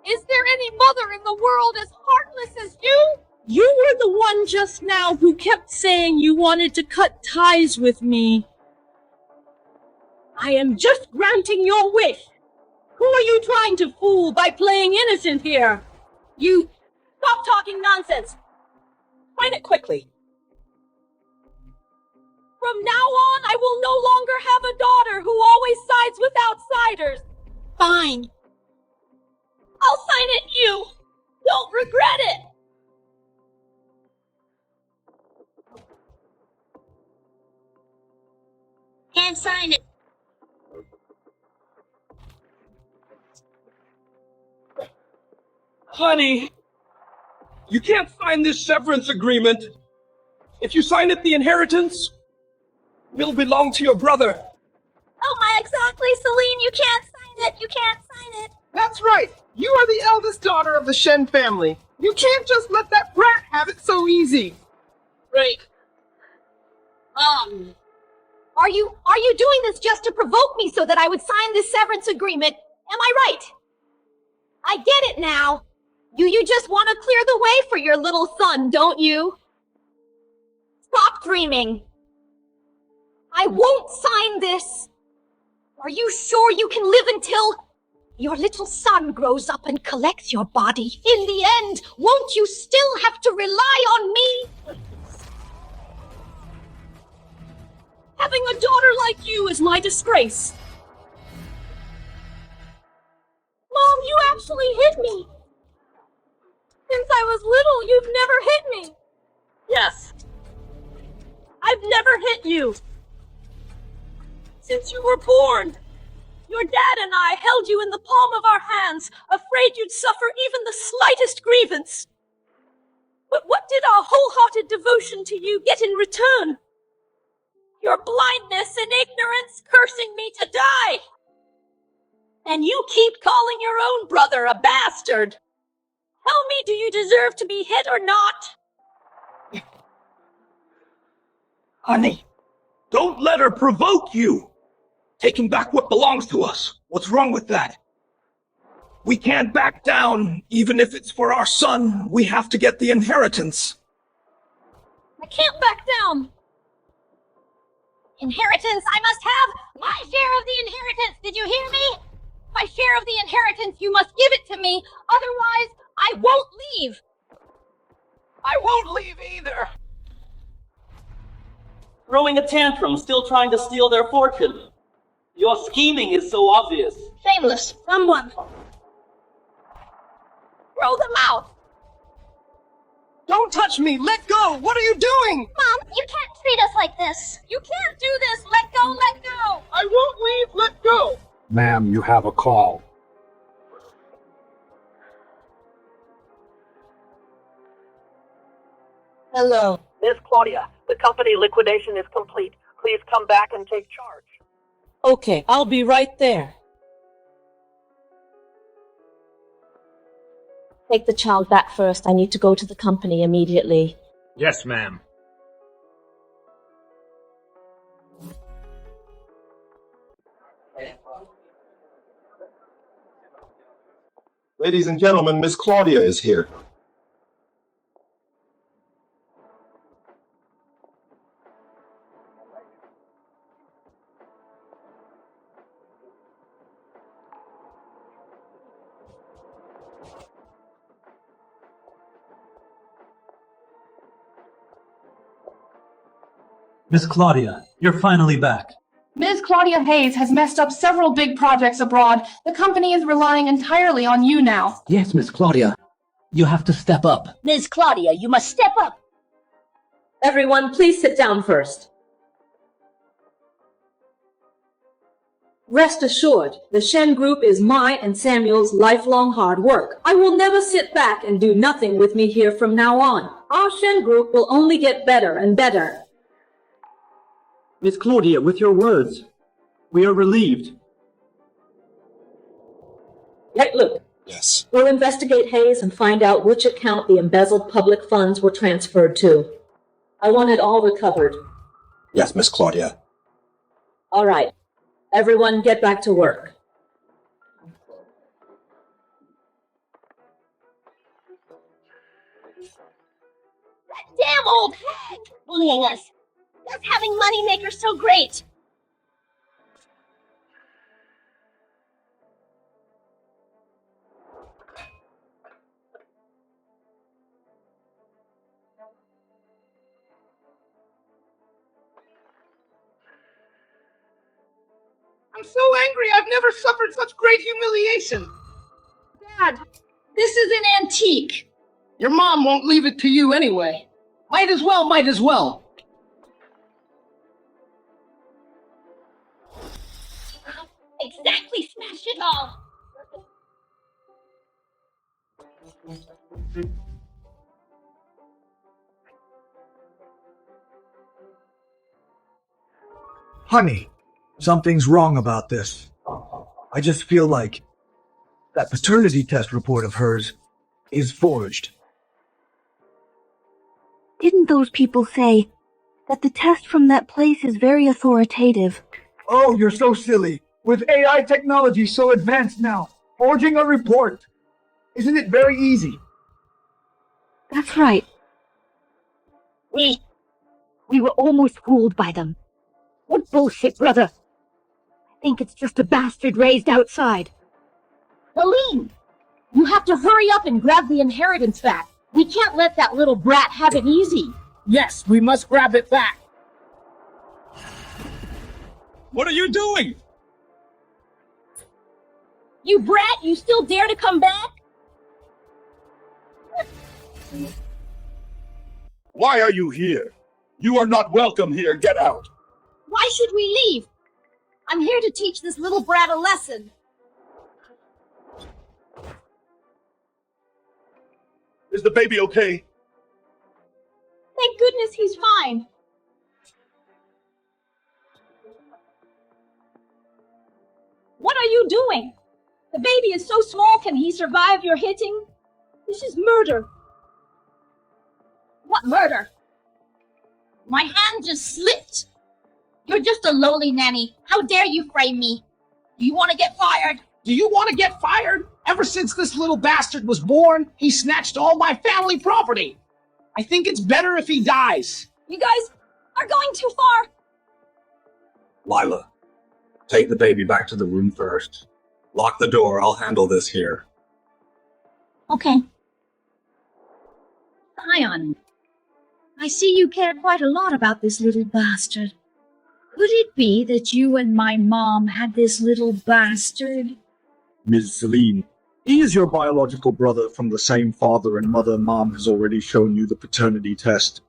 Is there any mother in the world as heartless as you? You were the one just now who kept saying you wanted to cut ties with me. I am just granting your wish. Who are you trying to fool by playing innocent here? You... Stop talking nonsense. Find it quickly. From now on, I will no longer have a daughter who always sides with outsiders. Fine. I'll sign it, you. Don't regret it. Can't sign it. Honey, you can't sign this severance agreement. If you sign it, the inheritance will belong to your brother. Oh my, exactly, Selene. You can't sign it. You can't sign it. That's right. You are the eldest daughter of the Shen family. You can't just let that brat have it so easy. Right. Are you doing this just to provoke me so that I would sign this severance agreement? Am I right? I get it now. You just want to clear the way for your little son, don't you? Stop dreaming. I won't sign this. Are you sure you can live until your little son grows up and collects your body? In the end, won't you still have to rely on me? Having a daughter like you is my disgrace. Mom, you actually hit me. Since I was little, you've never hit me. Yes. I've never hit you. Since you were born. Your dad and I held you in the palm of our hands, afraid you'd suffer even the slightest grievance. But what did our wholehearted devotion to you get in return? Your blindness and ignorance, cursing me to die. And you keep calling your own brother a bastard. Tell me, do you deserve to be hit or not? Honey, don't let her provoke you. Taking back what belongs to us. What's wrong with that? We can't back down, even if it's for our son. We have to get the inheritance. I can't back down. Inheritance, I must have my share of the inheritance. Did you hear me? My share of the inheritance, you must give it to me. Otherwise, I won't leave. I won't leave either. Throwing a tantrum, still trying to steal their fortune. Your scheming is so obvious. Shameless. Someone. Throw them out. Don't touch me! Let go! What are you doing? Mom, you can't treat us like this. You can't do this. Let go, let go. I won't leave. Let go. Ma'am, you have a call. Hello. Miss Claudia, the company liquidation is complete. Please come back and take charge. Okay, I'll be right there. Take the child back first. I need to go to the company immediately. Yes, ma'am. Ladies and gentlemen, Miss Claudia is here. Miss Claudia, you're finally back. Ms. Claudia Hayes has messed up several big projects abroad. The company is relying entirely on you now. Yes, Miss Claudia. You have to step up. Ms. Claudia, you must step up. Everyone, please sit down first. Rest assured, the Shen Group is my and Samuel's lifelong hard work. I will never sit back and do nothing with me here from now on. Our Shen Group will only get better and better. Miss Claudia, with your words, we are relieved. Hey, look. Yes. We'll investigate Hayes and find out which account the embezzled public funds were transferred to. I want it all recovered. Yes, Miss Claudia. All right. Everyone get back to work. That damn old hag bullying us. That's having moneymakers so great. I'm so angry. I've never suffered such great humiliation. Dad, this is an antique. Your mom won't leave it to you anyway. Might as well, might as well. Exactly, smash it all. Honey, something's wrong about this. I just feel like that paternity test report of hers is forged. Didn't those people say that the test from that place is very authoritative? Oh, you're so silly. With AI technology so advanced now, forging a report, isn't it very easy? That's right. We were almost fooled by them. What bullshit, brother. I think it's just a bastard raised outside. Selene, you have to hurry up and grab the inheritance back. We can't let that little brat have it easy. Yes, we must grab it back. What are you doing? You brat, you still dare to come back? Why are you here? You are not welcome here. Get out. Why should we leave? I'm here to teach this little brat a lesson. Is the baby okay? Thank goodness he's fine. What are you doing? The baby is so small, can he survive your hitting? This is murder. What murder? My hand just slipped. You're just a lowly nanny. How dare you frame me? Do you want to get fired? Do you want to get fired? Ever since this little bastard was born, he snatched all my family property. I think it's better if he dies. You guys are going too far. Lila, take the baby back to the room first. Lock the door. I'll handle this here. Okay. Scion, I see you care quite a lot about this little bastard. Could it be that you and my mom had this little bastard? Ms. Selene, he is your biological brother from the same father and mother. Mom has already shown you the paternity test.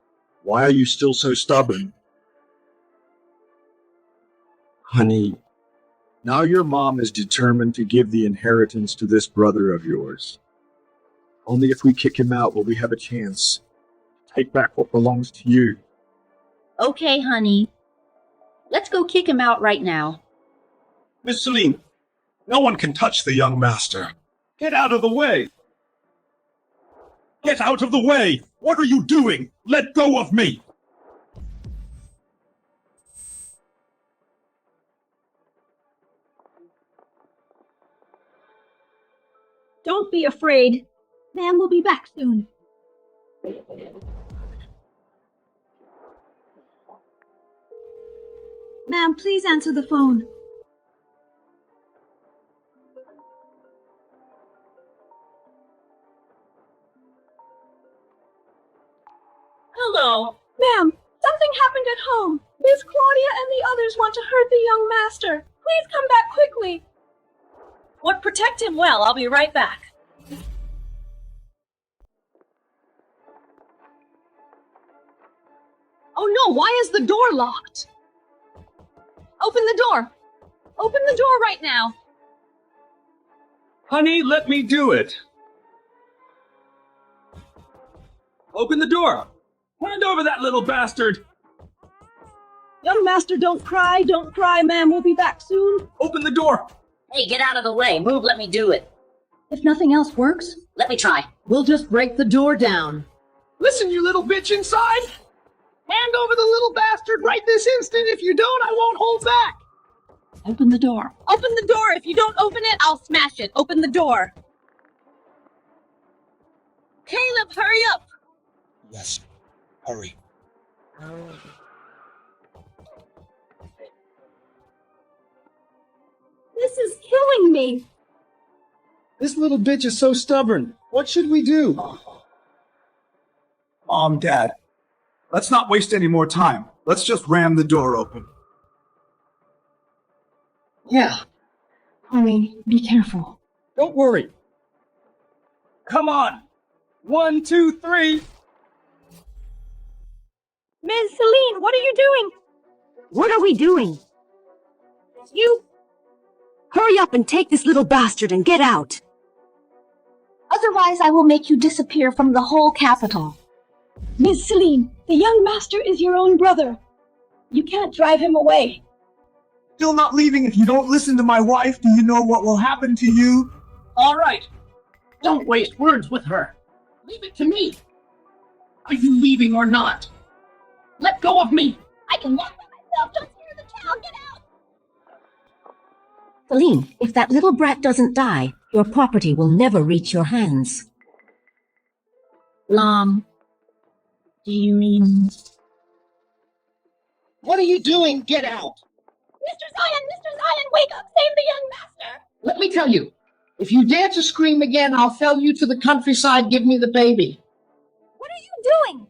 Why are you still so stubborn? Honey, now your mom is determined to give the inheritance to this brother of yours. Only if we kick him out will we have a chance to take back what belongs to you. Okay, honey. Let's go kick him out right now. Miss Selene, no one can touch the young master. Get out of the way. Get out of the way! What are you doing? Let go of me! Don't be afraid. Ma'am will be back soon. Ma'am, please answer the phone. Hello. Ma'am, something happened at home. Claudia and the others want to hurt the young master. Please come back quickly. What, protect him well. I'll be right back. Oh no, why is the door locked? Open the door. Open the door right now. Honey, let me do it. Open the door. Hand over that little bastard. Young master, don't cry, ma'am. We'll be back soon. Open the door. Hey, get out of the way. Move, let me do it. If nothing else works, Let me try. we'll just break the door down. Listen, you little bitch inside! Hand over the little bastard right this instant. If you don't, I won't hold back. Open the door. Open the door. If you don't open it, I'll smash it. Open the door. Caleb, hurry up. Yes. Hurry. This is killing me. This little bitch is so stubborn. What should we do? Mom, Dad, let's not waste any more time. Let's just ram the door open. Yeah. Honey, be careful. Don't worry. Come on. 1, 2, 3. Ms. Selene, what are you doing? What are we doing? You... Hurry up and take this little bastard and get out. Otherwise, I will make you disappear from the whole capital. Ms. Selene, the young master is your own brother. You can't drive him away. Still not leaving if you don't listen to my wife. Do you know what will happen to you? All right. Don't waste words with her. Leave it to me. Are you leaving or not? Let go of me. I can walk by myself. Don't scare the child. Get out. Selene, if that little brat doesn't die, your property will never reach your hands. Mom, do you mean... What are you doing? Get out. Mr. Zion, wake up. Save the young master. Let me tell you, if you dare to scream again, I'll fell you to the countryside. Give me the baby. What are you doing?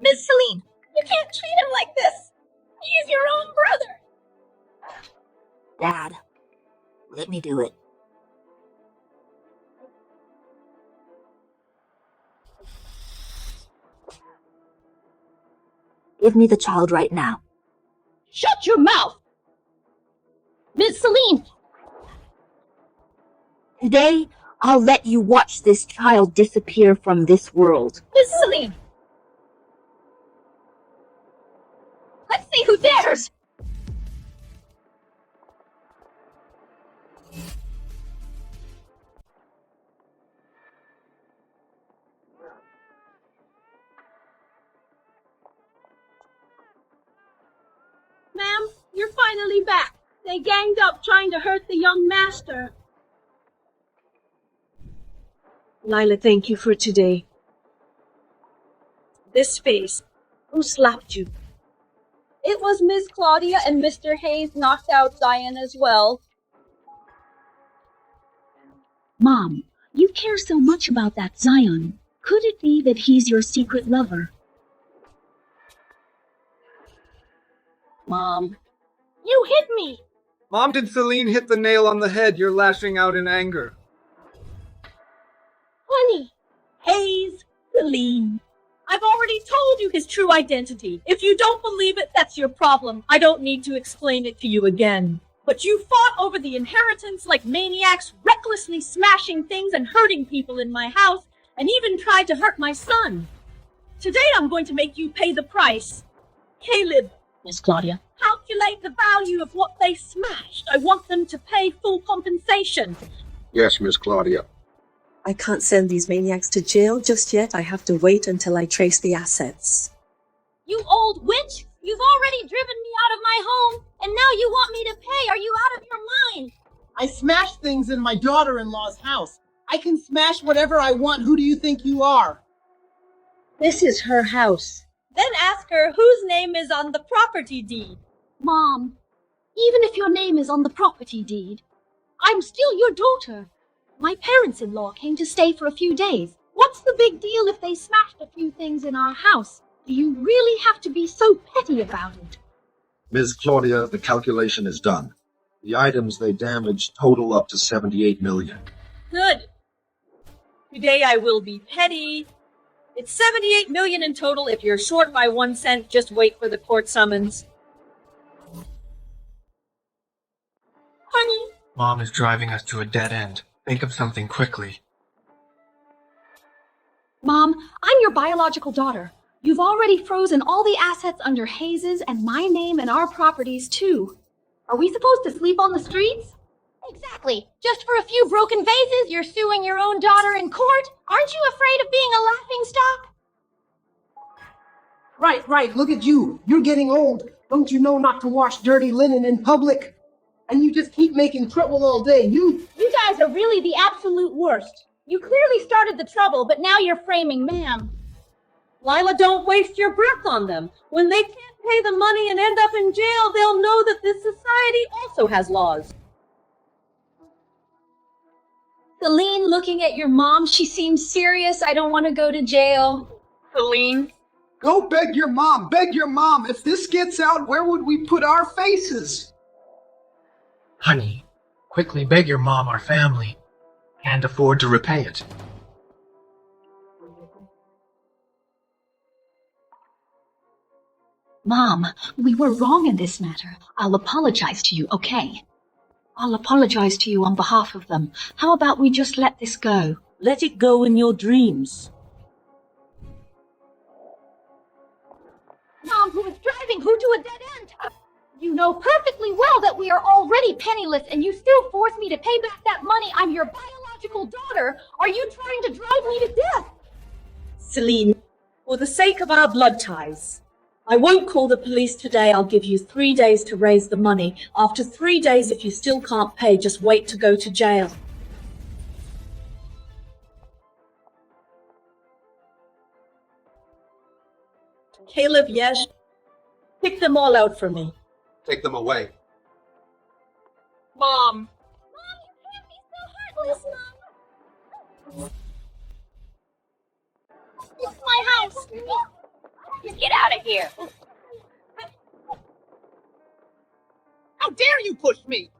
Ms. Selene, you can't treat him like this. He is your own brother. Dad, let me do it. Give me the child right now. Shut your mouth. Ms. Selene. Today, I'll let you watch this child disappear from this world. Ms. Selene. Let's see who dares. Ma'am, you're finally back. They ganged up trying to hurt the young master. Lila, thank you for today. This face, who slapped you? It was Miss Claudia, and Mr. Hayes knocked out Zion as well. Mom, you care so much about that Zion. Could it be that he's your secret lover? Mom. You hit me! Mom, did Selene hit the nail on the head? You're lashing out in anger. Honey! Hayes, Selene. I've already told you his true identity. If you don't believe it, that's your problem. I don't need to explain it to you again. But you fought over the inheritance like maniacs, recklessly smashing things and hurting people in my house, and even tried to hurt my son. Today I'm going to make you pay the price. Caleb. Miss Claudia. Calculate the value of what they smashed. I want them to pay full compensation. Yes, Miss Claudia. I can't send these maniacs to jail just yet. I have to wait until I trace the assets. You old witch! You've already driven me out of my home, and now you want me to pay. Are you out of your mind? I smashed things in my daughter-in-law's house. I can smash whatever I want. Who do you think you are? This is her house. Then ask her whose name is on the property deed. Mom, even if your name is on the property deed, I'm still your daughter. My parents-in-law came to stay for a few days. What's the big deal if they smashed a few things in our house? Do you really have to be so petty about it? Ms. Claudia, the calculation is done. The items they damaged total up to 78 million. Good. Today I will be petty. It's 78 million in total. If you're short by 1 cent, just wait for the court summons. Honey. Mom is driving us to a dead end. Think of something quickly. Mom, I'm your biological daughter. You've already frozen all the assets under Hayes's and my name and our properties, too. Are we supposed to sleep on the streets? Exactly. Just for a few broken vases, you're suing your own daughter in court? Aren't you afraid of being a laughingstock? Right, look at you. You're getting old. Don't you know not to wash dirty linen in public? And you just keep making trouble all day. You guys are really the absolute worst. You clearly started the trouble, but now you're framing ma'am. Lila, don't waste your breath on them. When they can't pay the money and end up in jail, they'll know that this society also has laws. Selene, looking at your mom, she seems serious. I don't want to go to jail. Selene? Go beg your mom. Beg your mom. If this gets out, where would we put our faces? Honey, quickly beg your mom our family. Can't afford to repay it. Mom, we were wrong in this matter. I'll apologize to you, okay? I'll apologize to you on behalf of them. How about we just let this go? Let it go in your dreams. Mom, who is driving who to a dead end? You know perfectly well that we are already penniless, and you still force me to pay back that money. I'm your biological daughter. Are you trying to drive me to death? Selene, for the sake of our blood ties, I won't call the police today. I'll give you 3 days to raise the money. After 3 days, if you still can't pay, just wait to go to jail. Caleb, yes? Pick them all out for me. Take them away. Mom. Mom, you can't be so heartless, Mom. It's my house. Get out of here. How dare you push me?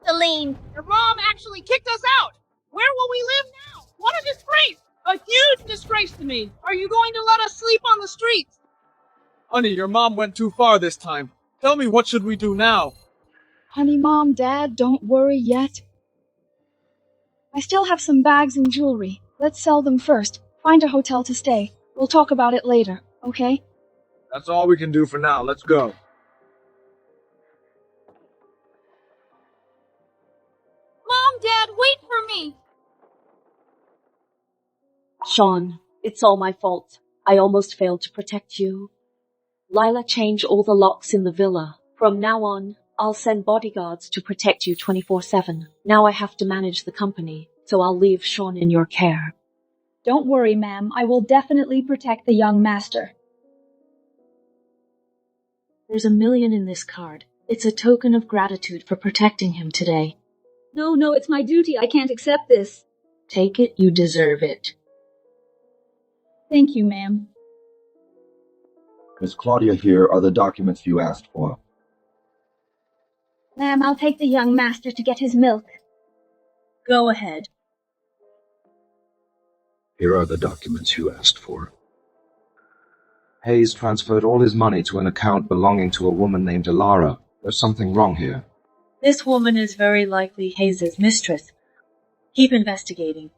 Selene. Your mom actually kicked us out. Where will we live now? What a disgrace. A huge disgrace to me. Are you going to let us sleep on the streets? Honey, your mom went too far this time. Tell me, what should we do now? Honey, Mom, Dad, don't worry yet. I still have some bags and jewelry. Let's sell them first. Find a hotel to stay. We'll talk about it later, okay? That's all we can do for now. Let's go. Mom, Dad, wait for me. Sean, it's all my fault. I almost failed to protect you. Lila changed all the locks in the villa. From now on, I'll send bodyguards to protect you 24/7. Now I have to manage the company, so I'll leave Sean in your care. Don't worry, ma'am. I will definitely protect the young master. There's $1 million in this card. It's a token of gratitude for protecting him today. No, it's my duty. I can't accept this. Take it, you deserve it. Thank you, ma'am. Miss Claudia, here are the documents you asked for. Ma'am, I'll take the young master to get his milk. Go ahead. Here are the documents you asked for. Hayes transferred all his money to an account belonging to a woman named Alara. There's something wrong here. This woman is very likely Hayes' mistress. Keep investigating.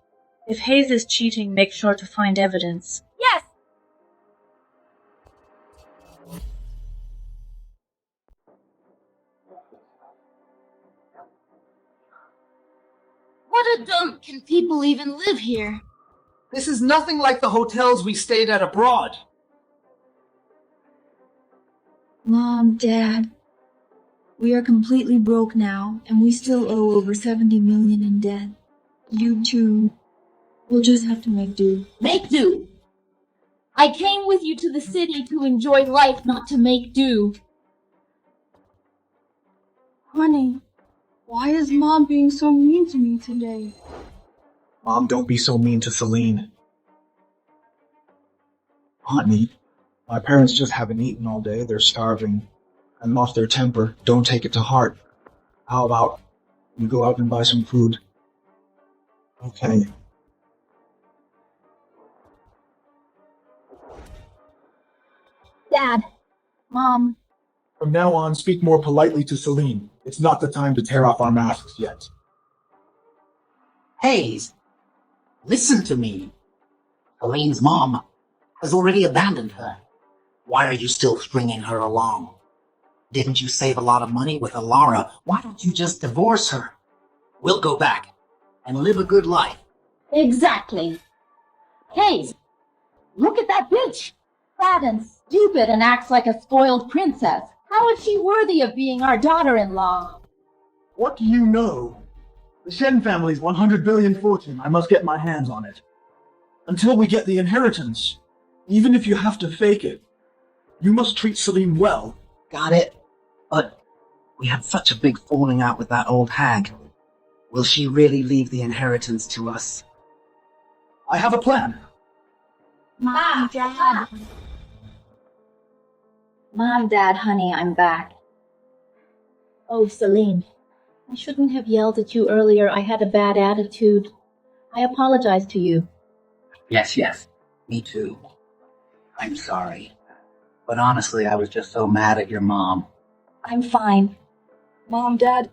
If Hayes is cheating, make sure to find evidence. Yes. What a dump! Can people even live here? This is nothing like the hotels we stayed at abroad. Mom, Dad, we are completely broke now, and we still owe over 70 million in debt. You too. We'll just have to make do. Make do! I came with you to the city to enjoy life, not to make do. Honey, why is Mom being so mean to me today? Mom, don't be so mean to Selene. Honey, My parents just haven't eaten all day. They're starving and lost their temper. Don't take it to heart. How about you go out and buy some food? Okay. Dad. Mom. From now on, speak more politely to Selene. It's not the time to tear off our masks yet. Hayes, listen to me. Selene's mom has already abandoned her. Why are you still stringing her along? Didn't you save a lot of money with Alara? Why don't you just divorce her? We'll go back and live a good life. Exactly. Hayes, look at that bitch. Fat and stupid and acts like a spoiled princess. How is she worthy of being our daughter-in-law? What do you know? The Shen family's 100 billion fortune. I must get my hands on it. Until we get the inheritance, even if you have to fake it, you must treat Selene well. Got it. But we had such a big falling out with that old hag. Will she really leave the inheritance to us? I have a plan. Mom, Dad. Mom, Dad, honey, I'm back. Oh, Selene. I shouldn't have yelled at you earlier. I had a bad attitude. I apologize to you. Yes. Me too. I'm sorry. But honestly, I was just so mad at your mom. I'm fine. Mom, Dad,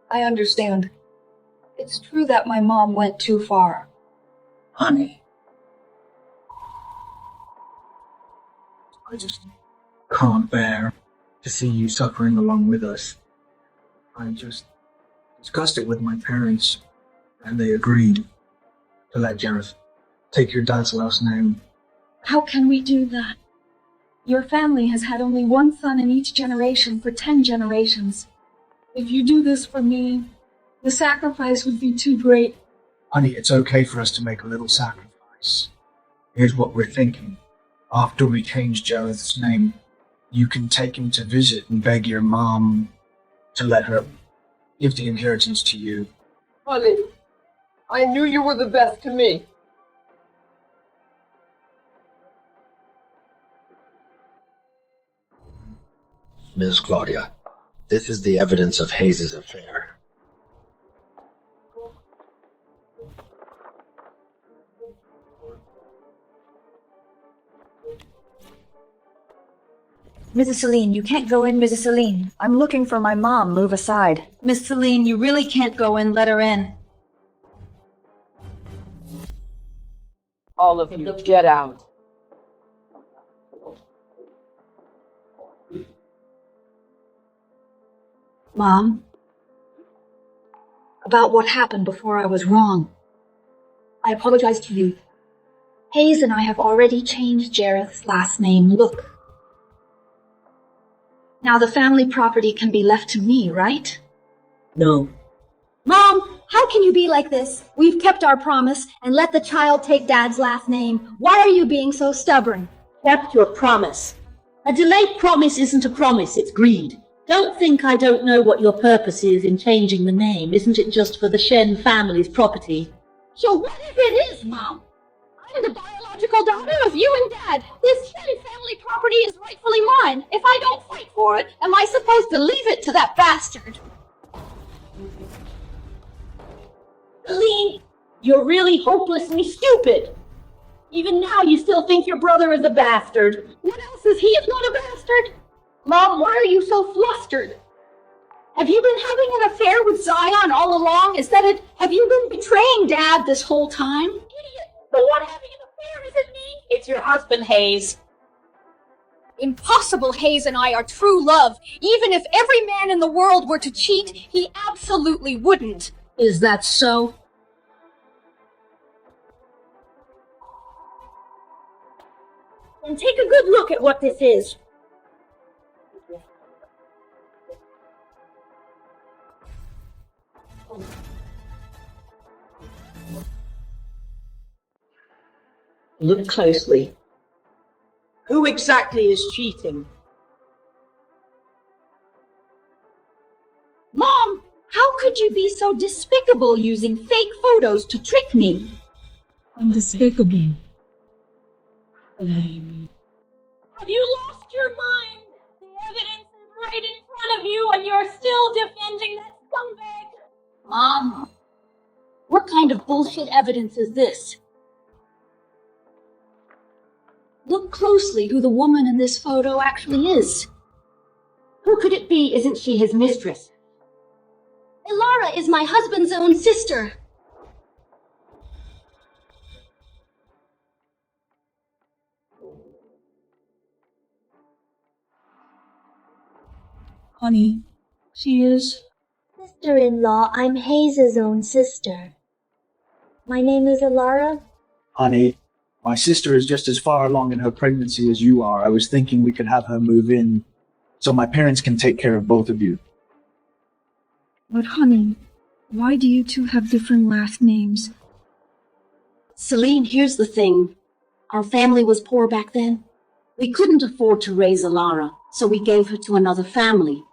I understand. It's true that my mom went too far. Honey. I just can't bear to see you suffering along with us. I just discussed it with my parents, and they agreed to let Jareth take your dad's last name. How can we do that? Your family has had only one son in each generation for 10 generations. If you do this for me, the sacrifice would be too great. Honey, it's okay for us to make a little sacrifice. Here's what we're thinking. After we change Jareth's name, you can take him to visit and beg your mom to let her give the inheritance to you. Honey, I knew you were the best to me. Ms. Claudia, this is the evidence of Hayes' affair. Mrs. Selene, you can't go in, Mrs. Selene. I'm looking for my mom. Move aside. Miss Selene, you really can't go in. Let her in. All of you, get out. Mom? About what happened before I was wrong. I apologize to you. Hayes and I have already changed Jareth's last name. Look. Now the family property can be left to me, right? No. Mom, how can you be like this? We've kept our promise and let the child take Dad's last name. Why are you being so stubborn? Kept your promise. A delayed promise isn't a promise, it's greed. Don't think I don't know what your purpose is in changing the name. Isn't it just for the Shen family's property? So what if it is, Mom? I'm the biological daughter of you and Dad. This Shen family property is rightfully mine. If I don't fight for it, am I supposed to leave it to that bastard? Selene, you're really hopelessly stupid. Even now you still think your brother is a bastard. What else is he if not a bastard? Mom, why are you so flustered? Have you been having an affair with Zion all along? Have you been betraying Dad this whole time? Idiot! The one having an affair isn't me. It's your husband, Hayes. Impossible. Hayes and I are true love. Even if every man in the world were to cheat, he absolutely wouldn't. Is that so? Then take a good look at what this is. Look closely. Who exactly is cheating? Mom, how could you be so despicable using fake photos to trick me? I'm despicable. How Have you lost your mind? The evidence is right in front of you, and you're still defending that scumbag. Mom, what kind of bullshit evidence is this? Look closely who the woman in this photo actually is. Who could it be? Isn't she his mistress? Elara is my husband's own sister. Honey, she is. Sister-in-law, I'm Hayes' own sister. My name is Elara. Honey, my sister is just as far along in her pregnancy as you are. I was thinking we could have her move in so my parents can take care of both of you. But honey, why do you two have different last names? Selene, here's the thing. Our family was poor back then. We couldn't afford to raise Elara, so we gave her to another family.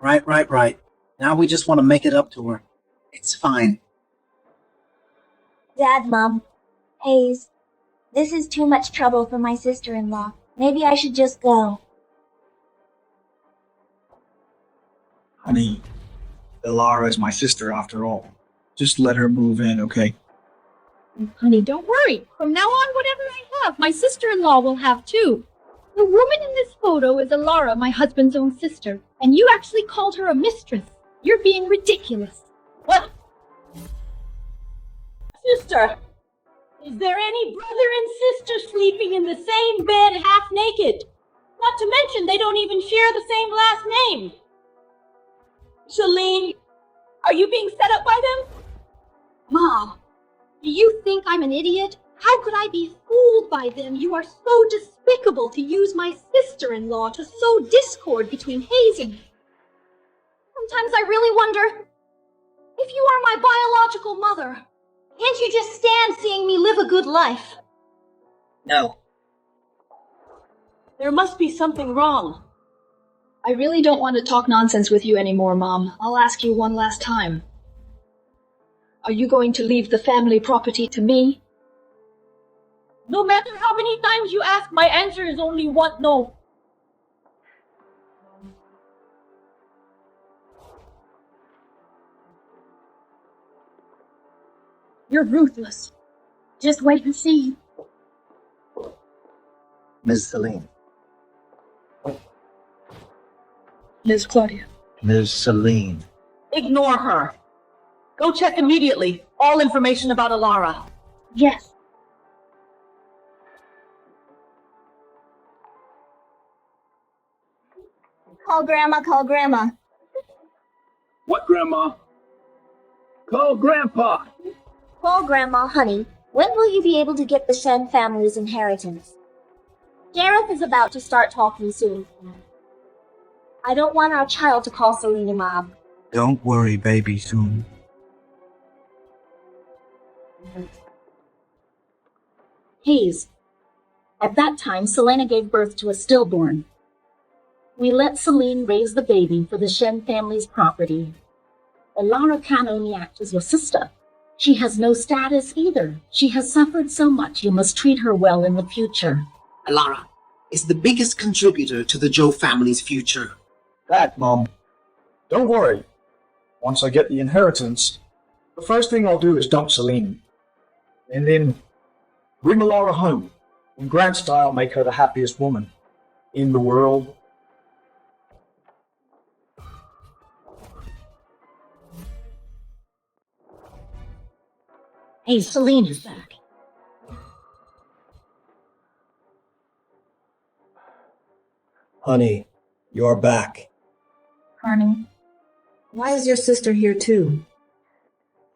Right. Now we just want to make it up to her. It's fine. Dad, Mom, Hayes, this is too much trouble for my sister-in-law. Maybe I should just go. Honey, Elara is my sister after all. Just let her move in, okay? Honey, don't worry. From now on, whatever I have, my sister-in-law will have too. The woman in this photo is Elara, my husband's own sister, and you actually called her a mistress. You're being ridiculous. What? Sister, is there any brother and sister sleeping in the same bed half naked? Not to mention they don't even share the same last name. Selene, are you being set up by them? Mom, do you think I'm an idiot? How could I be fooled by them? You are so despicable to use my sister-in-law to sow discord between Hayes and me. Sometimes I really wonder, if you are my biological mother, can't you just stand seeing me live a good life? No. There must be something wrong. I really don't want to talk nonsense with you anymore, Mom. I'll ask you one last time. Are you going to leave the family property to me? No matter how many times you ask, my answer is only one no. You're ruthless. Just wait and see. Ms. Selene. Miss Claudia. Ms. Selene. Ignore her. Go check immediately. All information about Elara. Yes. Call Grandma, call Grandma. What, Grandma? Call Grandpa. Call Grandma, honey. When will you be able to get the Shen family's inheritance? Gareth is about to start talking soon. I don't want our child to call Selene Mom. Don't worry, baby, soon. Hayes. At that time, Selena gave birth to a stillborn. We let Selene raise the baby for the Shen family's property. Elara can only act as your sister. She has no status either. She has suffered so much, you must treat her well in the future. Elara is the biggest contributor to the Joe family's future. That, Mom. Don't worry. Once I get the inheritance, the first thing I'll do is dump Selene. And then bring Elara home. In grand style, make her the happiest woman in the world. Hey, Selene is back. Honey, you're back. Honey, Why is your sister here too?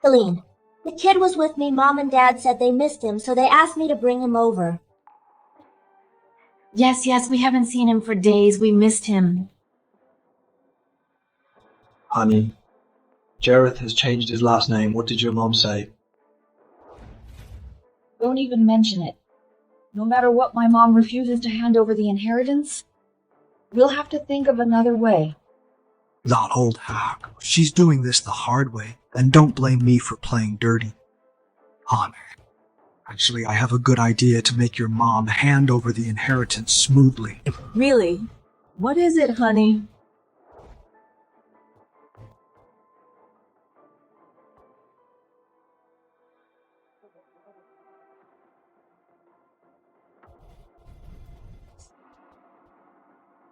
Selene, the kid was with me. Mom and Dad said they missed him, so they asked me to bring him over. Yes, we haven't seen him for days. We missed him. Honey, Jareth has changed his last name. What did your mom say? Don't even mention it. No matter what my mom refuses to hand over the inheritance, we'll have to think of another way. That old hag. She's doing this the hard way, and don't blame me for playing dirty. Honor. Actually, I have a good idea to make your mom hand over the inheritance smoothly. Really? What is it, honey?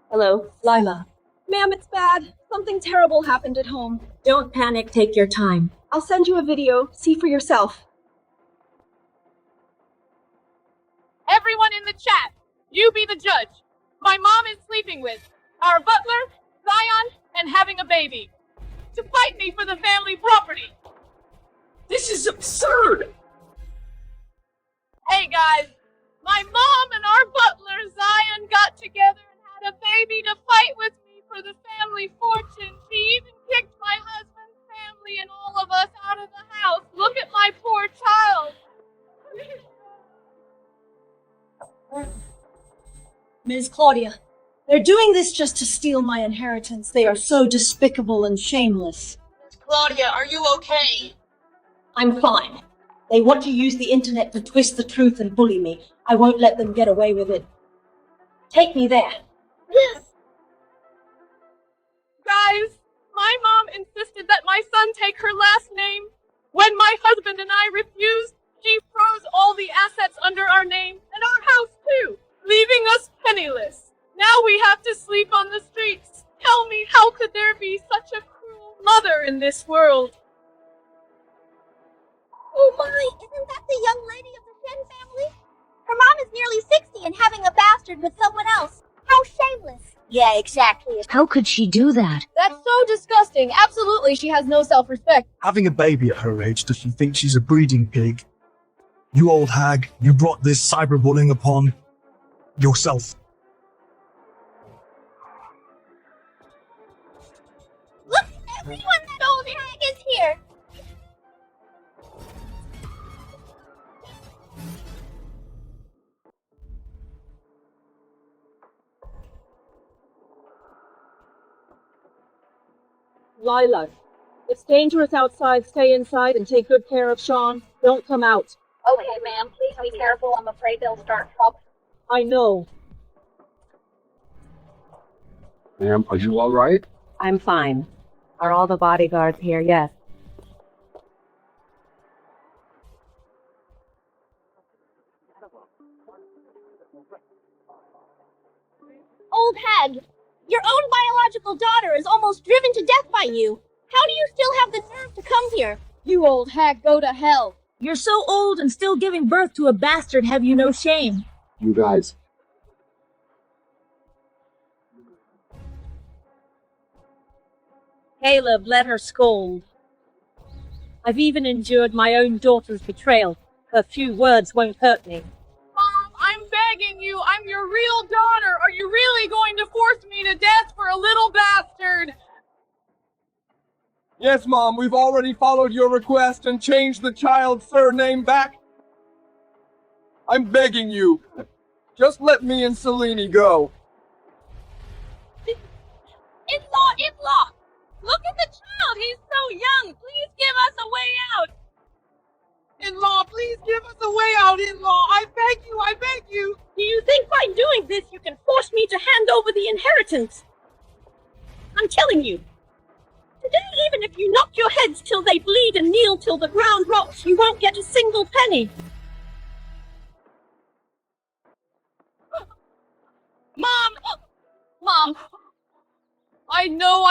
Hello, Lila. Ma'am, it's bad. Something terrible happened at home. Don't panic, take your time. I'll send you a video. See for yourself. Everyone in the chat, you be the judge. My mom is sleeping with our butler, Zion, and having a baby. To fight me for the family property. This is absurd! Hey guys, my mom and our butler, Zion, got together and had a baby to fight with me for the family fortune. She even kicked my husband's family and all of us out of the house. Look at my poor child. Ms. Claudia, they're doing this just to steal my inheritance. They are so despicable and shameless. Claudia, are you okay? I'm fine. They want to use the internet to twist the truth and bully me. I won't let them get away with it. Take me there. Yes. Guys, my mom insisted that my son take her last name. When my husband and I refused, she froze all the assets under our name and our house too, leaving us penniless. Now we have to sleep on the streets. Tell me, how could there be such a cruel mother in this world? Oh my, isn't that the young lady of the Shen family? Her mom is nearly 60 and having a bastard with someone else. How shameless. Yeah, exactly. How could she do that? That's so disgusting. Absolutely, she has no self-respect. Having a baby at her age, does she think she's a breeding pig? You old hag, you brought this cyberbullying upon yourself. Look, everyone, that old hag is here. Lila, it's dangerous outside. Stay inside and take good care of Sean. Don't come out. Okay, ma'am, please be careful. I'm afraid they'll start trouble. I know. Ma'am, are you all right? I'm fine. Are all the bodyguards here? Yes. Old hag, your own biological daughter is almost driven to death by you. How do you still have the nerve to come here? You old hag, go to hell. You're so old and still giving birth to a bastard. Have you no shame? You guys. Caleb, let her scold. I've even endured my own daughter's betrayal. Her few words won't hurt me. Mom, I'm begging you. I'm your real daughter. Are you really going to force me to death for a little bastard? Yes, Mom, we've already followed your request and changed the child's surname back. I'm begging you. Just let me and Selene go. In-law! Look at the child. He's so young. Please give us a way out. In-law, please give us a way out, in-law. I beg you. Do you think by doing this you can force me to hand over the inheritance? I'm telling you. Today, even if you knock your heads till they bleed and kneel till the ground rocks, you won't get a single penny. Mom! I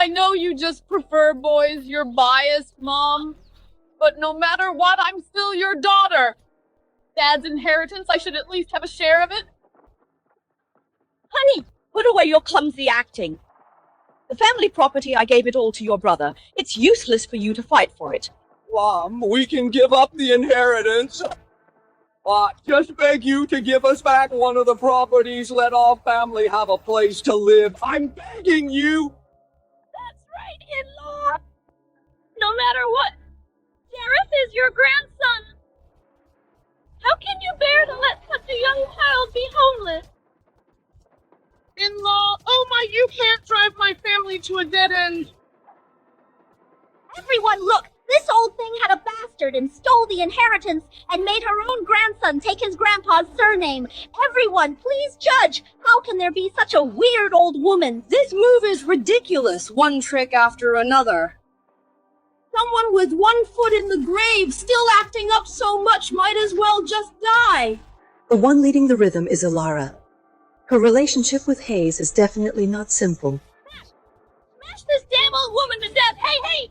know you just prefer boys. You're biased, Mom. But no matter what, I'm still your daughter. Dad's inheritance, I should at least have a share of it. Honey, put away your clumsy acting. The family property, I gave it all to your brother. It's useless for you to fight for it. Mom, we can give up the inheritance. Just beg you to give us back one of the properties. Let our family have a place to live. I'm begging you. That's right, in-law. No matter what, Sheriff is your grandson. How can you bear to let such a young child be homeless? In-law, oh my, you can't drive my family to a dead end. Everyone, look! This old thing had a bastard and stole the inheritance and made her own grandson take his grandpa's surname. Everyone, please judge. How can there be such a weird old woman? This move is ridiculous, one trick after another. Someone with 1 foot in the grave, still acting up so much, might as well just die. The one leading the rhythm is Alara. Her relationship with Hayes is definitely not simple. Smash this damn old woman to death! Hey!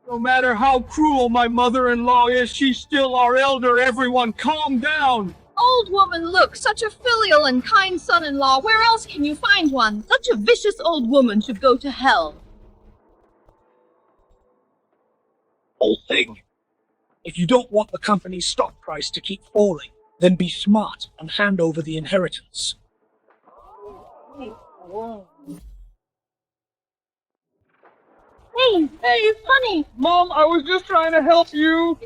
No matter how cruel my mother-in-law is, she's still our elder. Everyone, calm down. Old woman, look, such a filial and kind son-in-law. Where else can you find one? Such a vicious old woman should go to hell. Old thing. If you don't want the company's stock price to keep falling, then be smart and hand over the inheritance. Hey, honey! Mom, I was just trying to help you.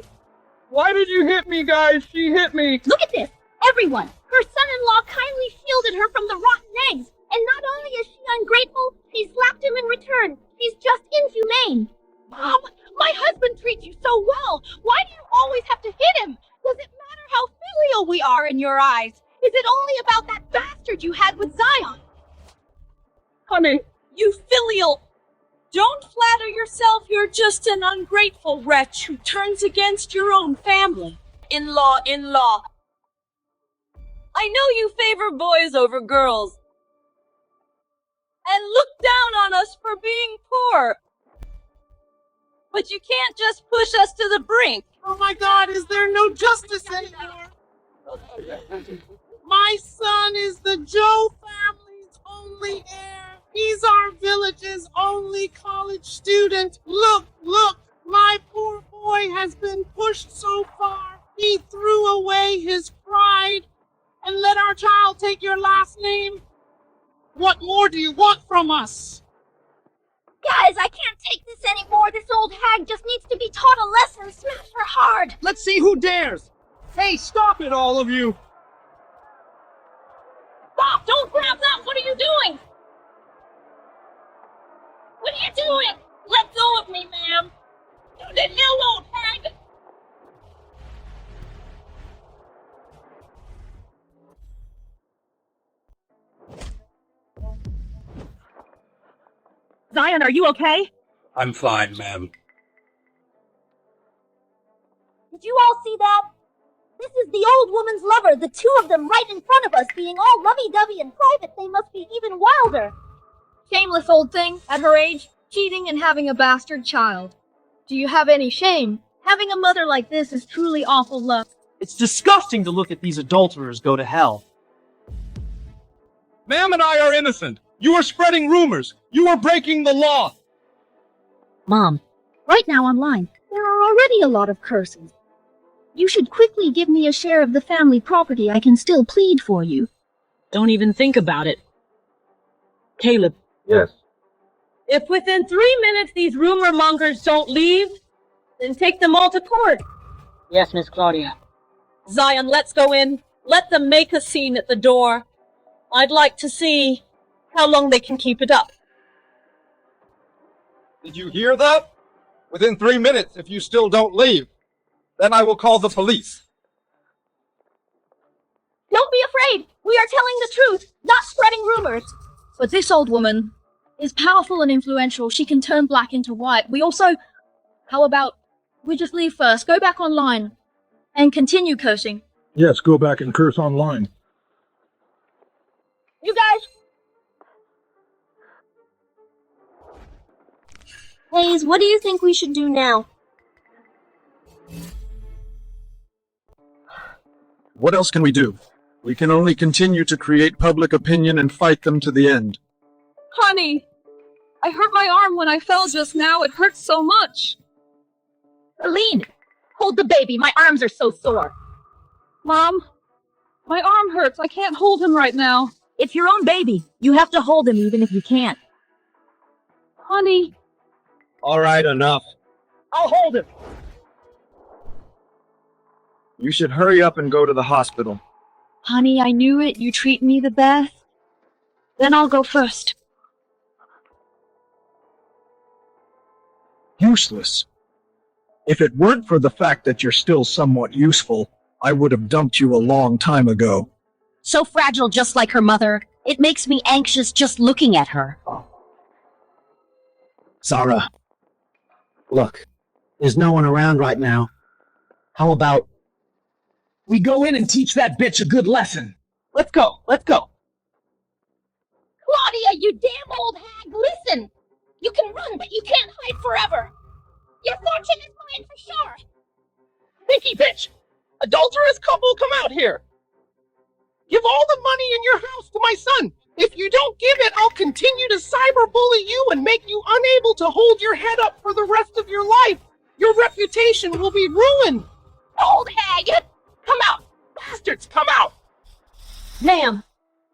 Why did you hit me, guys? She hit me. Look at this! Everyone! Her son-in-law kindly shielded her from the rotten eggs, and not only is she ungrateful, she slapped him in return. She's just inhumane. Mom, my husband treats you so well. Why do you always have to hit him? Does it matter how filial we are in your eyes? Is it only about that bastard you had with Zion? Honey. You filial... Don't flatter yourself, you're just an ungrateful wretch who turns against your own family. In-law. I know you favor boys over girls. And look down on us for being poor. But you can't just push us to the brink. Oh my God, is there no justice anymore? My son is the Joe family's only heir. He's our village's only college student. Look, my poor boy has been pushed so far. He threw away his pride and let our child take your last name. What more do you want from us? Guys, I can't take this anymore. This old hag just needs to be taught a lesson. Smash her hard. Let's see who dares. Hey, stop it, all of you. Stop! Don't grab that! What are you doing? What are you doing? Let go of me, ma'am! You did ill, old hag! Zion, are you okay? I'm fine, ma'am. Did you all see that? This is the old woman's lover, the two of them right in front of us, being all lovey-dovey and private. They must be even wilder. Shameless old thing, at her age, cheating and having a bastard child. Do you have any shame? Having a mother like this is truly awful luck. It's disgusting to look at these adulterers go to hell. Ma'am and I are innocent. You are spreading rumors. You are breaking the law. Mom, right now online, there are already a lot of curses. You should quickly give me a share of the family property. I can still plead for you. Don't even think about it. Caleb. Yes. If within 3 minutes these rumor mongers don't leave, then take them all to court. Yes, Miss Claudia. Zion, let's go in. Let them make a scene at the door. I'd like to see how long they can keep it up. Did you hear that? Within 3 minutes, if you still don't leave, then I will call the police. Don't be afraid. We are telling the truth, not spreading rumors. But this old woman is powerful and influential. She can turn black into white. We also... How about we just leave first, go back online, and continue cursing? Yes, go back and curse online. You guys... Hayes, what do you think we should do now? What else can we do? We can only continue to create public opinion and fight them to the end. Honey, I hurt my arm when I fell just now. It hurts so much. Selene, hold the baby. My arms are so sore. Mom, my arm hurts. I can't hold him right now. It's your own baby. You have to hold him even if you can't. Honey. All right, enough. I'll hold him. You should hurry up and go to the hospital. Honey, I knew it. You treat me the best. Then I'll go first. Useless. If it weren't for the fact that you're still somewhat useful, I would have dumped you a long time ago. So fragile, just like her mother. It makes me anxious just looking at her. Zara, look, there's no one around right now. How about we go in and teach that bitch a good lesson? Let's go, let's go. Claudia, you damn old hag, listen! You can run, but you can't hide forever. Your fortune is mine for sure. Pinky bitch! Adulterous couple, come out here! Give all the money in your house to my son! If you don't give it, I'll continue to cyberbully you and make you unable to hold your head up for the rest of your life! Your reputation will be ruined! Old hag! Come out! Bastards, come out! Ma'am,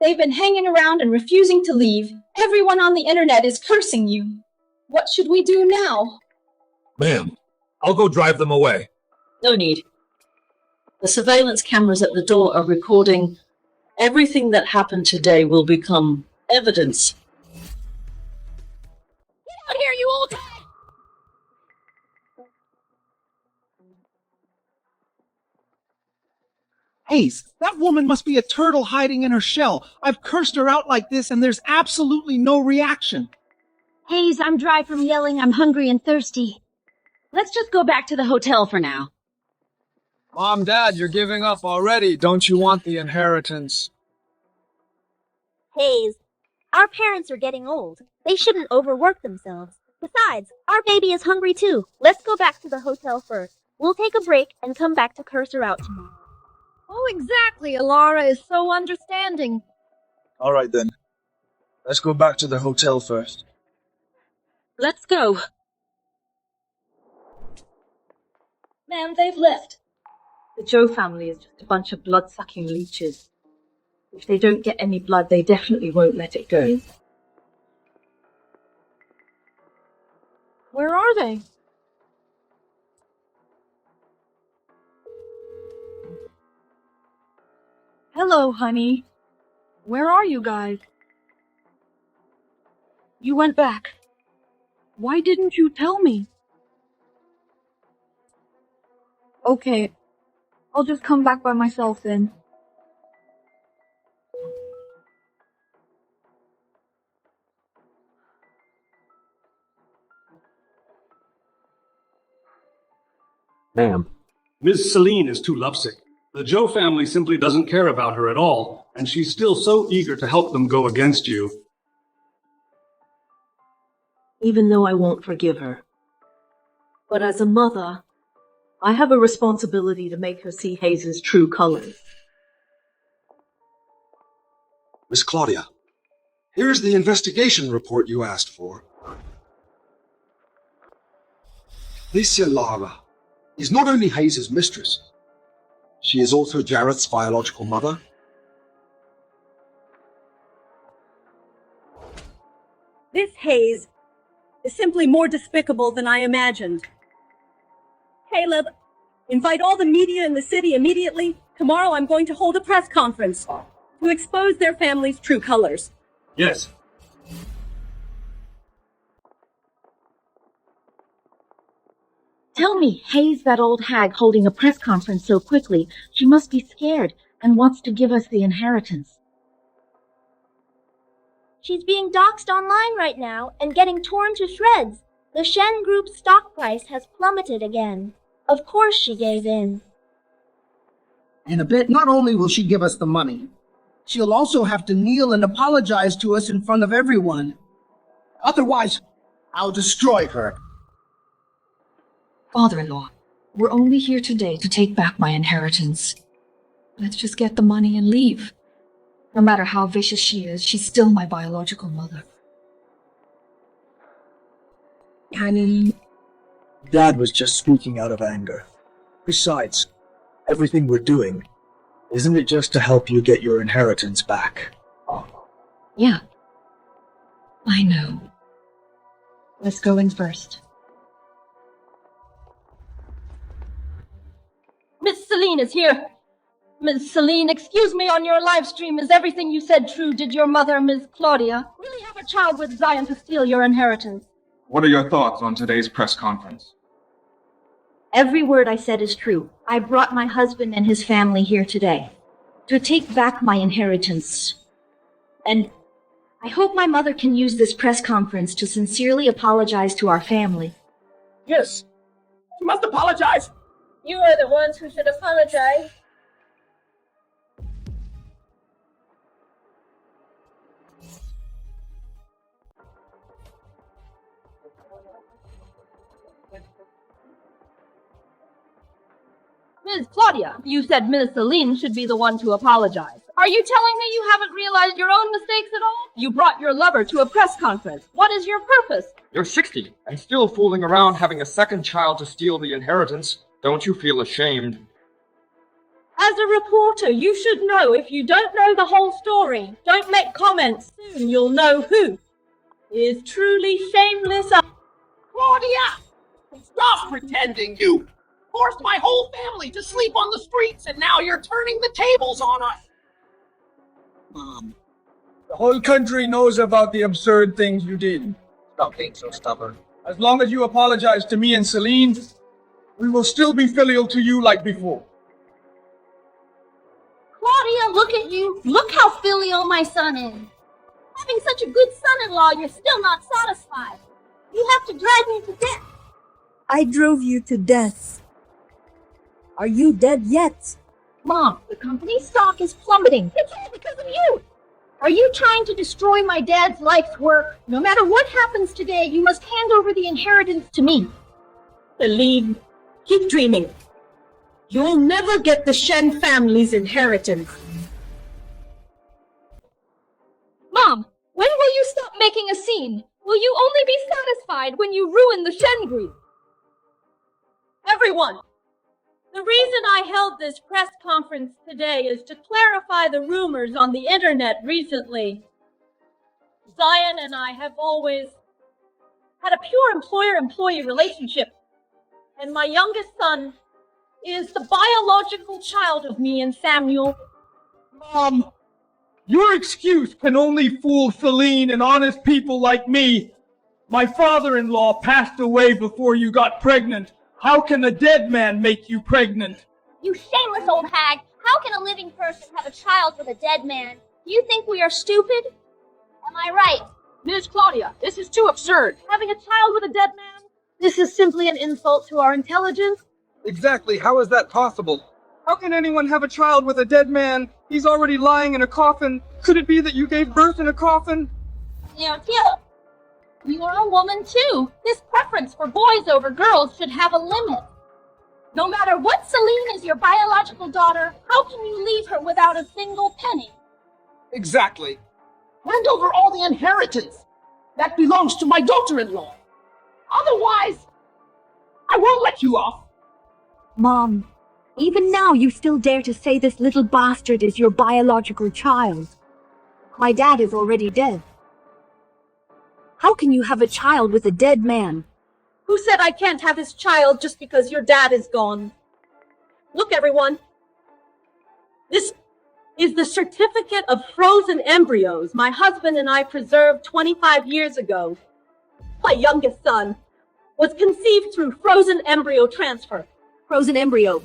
they've been hanging around and refusing to leave. Everyone on the internet is cursing you. What should we do now? Ma'am, I'll go drive them away. No need. The surveillance cameras at the door are recording. Everything that happened today will become evidence. Get out here, you old hag! Hayes, that woman must be a turtle hiding in her shell. I've cursed her out like this and there's absolutely no reaction. Hayes, I'm dry from yelling. I'm hungry and thirsty. Let's just go back to the hotel for now. Mom, Dad, you're giving up already. Don't you want the inheritance? Hayes, our parents are getting old. They shouldn't overwork themselves. Besides, our baby is hungry too. Let's go back to the hotel first. We'll take a break and come back to curse her out tomorrow. Oh, exactly. Alara is so understanding. All right then. Let's go back to the hotel first. Let's go. Ma'am, they've left. The Joe family is just a bunch of blood-sucking leeches. If they don't get any blood, they definitely won't let it go. Where are they? Hello, honey. Where are you guys? You went back. Why didn't you tell me? Okay, I'll just come back by myself then. Ma'am. Ms. Selene is too lovesick. The Joe family simply doesn't care about her at all, and she's still so eager to help them go against you. Even though I won't forgive her. But as a mother, I have a responsibility to make her see Hayes' true colors. Miss Claudia, here's the investigation report you asked for. Alicia Lara is not only Hayes' mistress, she is also Jarrett's biological mother. This Hayes is simply more despicable than I imagined. Caleb, invite all the media in the city immediately. Tomorrow I'm going to hold a press conference to expose their family's true colors. Yes. Tell me, Hayes, that old hag holding a press conference so quickly, she must be scared and wants to give us the inheritance. She's being doxxed online right now and getting torn to shreds. The Shen Group's stock price has plummeted again. Of course she gave in. In a bit, not only will she give us the money, she'll also have to kneel and apologize to us in front of everyone. Otherwise, I'll destroy her. Father-in-law, we're only here today to take back my inheritance. Let's just get the money and leave. No matter how vicious she is, she's still my biological mother. Honey. Dad was just speaking out of anger. Besides, everything we're doing, isn't it just to help you get your inheritance back? Yeah. I know. Let's go in first. Miss Selene is here. Miss Selene, excuse me, on your live stream, is everything you said true? Did your mother, Miss Claudia, really have a child with Zion to steal your inheritance? What are your thoughts on today's press conference? Every word I said is true. I brought my husband and his family here today to take back my inheritance. And I hope my mother can use this press conference to sincerely apologize to our family. Yes, you must apologize. You are the ones who should apologize. Ms. Claudia, you said Ms. Selene should be the one to apologize. Are you telling me you haven't realized your own mistakes at all? You brought your lover to a press conference. What is your purpose? You're 60 and still fooling around having a second child to steal the inheritance. Don't you feel ashamed? As a reporter, you should know if you don't know the whole story. Don't make comments. Soon you'll know who is truly shameless. Claudia! Stop pretending you forced my whole family to sleep on the streets and now you're turning the tables on us! Mom. The whole country knows about the absurd things you did. Stop being so stubborn. As long as you apologize to me and Selene, we will still be filial to you like before. Claudia, look at you. Look how filial my son is. Having such a good son-in-law, you're still not satisfied. You have to drag me to death. I drove you to death. Are you dead yet? Mom, the company's stock is plummeting. It's all because of you. Are you trying to destroy my dad's life's work? No matter what happens today, you must hand over the inheritance to me. Selene, keep dreaming. You'll never get the Shen family's inheritance. Mom, when will you stop making a scene? Will you only be satisfied when you ruin the Shen group? Everyone, the reason I held this press conference today is to clarify the rumors on the internet recently. Zion and I have always had a pure employer-employee relationship, and my youngest son is the biological child of me and Samuel. Mom, your excuse can only fool Selene and honest people like me. My father-in-law passed away before you got pregnant. How can a dead man make you pregnant? You shameless old hag. How can a living person have a child with a dead man? Do you think we are stupid? Am I right? Ms. Claudia, this is too absurd. Having a child with a dead man? This is simply an insult to our intelligence. Exactly, how is that possible? How can anyone have a child with a dead man? He's already lying in a coffin. Could it be that you gave birth in a coffin? You're a woman too. This preference for boys over girls should have a limit. No matter what, Selene is your biological daughter. How can you leave her without a single penny? Exactly. Hand over all the inheritance. That belongs to my daughter-in-law. Otherwise, I won't let you off. Mom, even now you still dare to say this little bastard is your biological child. My dad is already dead. How can you have a child with a dead man? Who said I can't have his child just because your dad is gone? Look, everyone. This is the certificate of frozen embryos my husband and I preserved 25 years ago. My youngest son was conceived through frozen embryo transfer. Frozen embryo.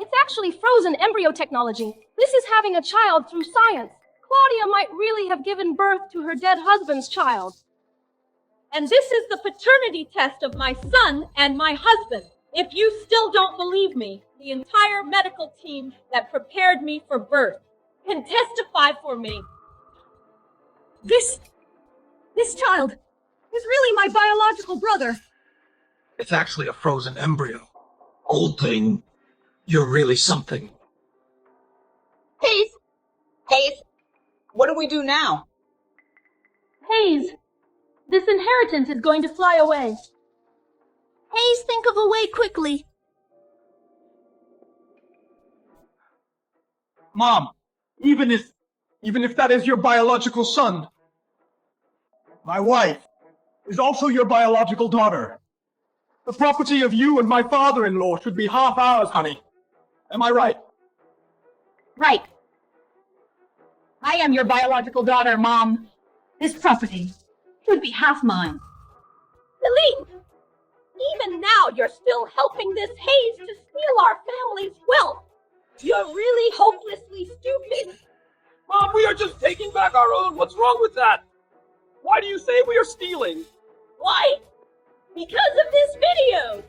It's actually frozen embryo technology. This is having a child through science. Claudia might really have given birth to her dead husband's child. And this is the paternity test of my son and my husband. If you still don't believe me, the entire medical team that prepared me for birth can testify for me. This child is really my biological brother. It's actually a frozen embryo. Old thing, you're really something. Hayes! What do we do now? Hayes, this inheritance is going to fly away. Hayes, think of a way quickly. Mom, even if that is your biological son, my wife is also your biological daughter. The property of you and my father-in-law should be half ours, honey. Am I right? Right. I am your biological daughter, Mom. This property should be half mine. Selene! Even now, you're still helping this Hayes to steal our family's wealth. You're really hopelessly stupid. Mom, we are just taking back our own. What's wrong with that? Why do you say we are stealing? Why? Because of this video.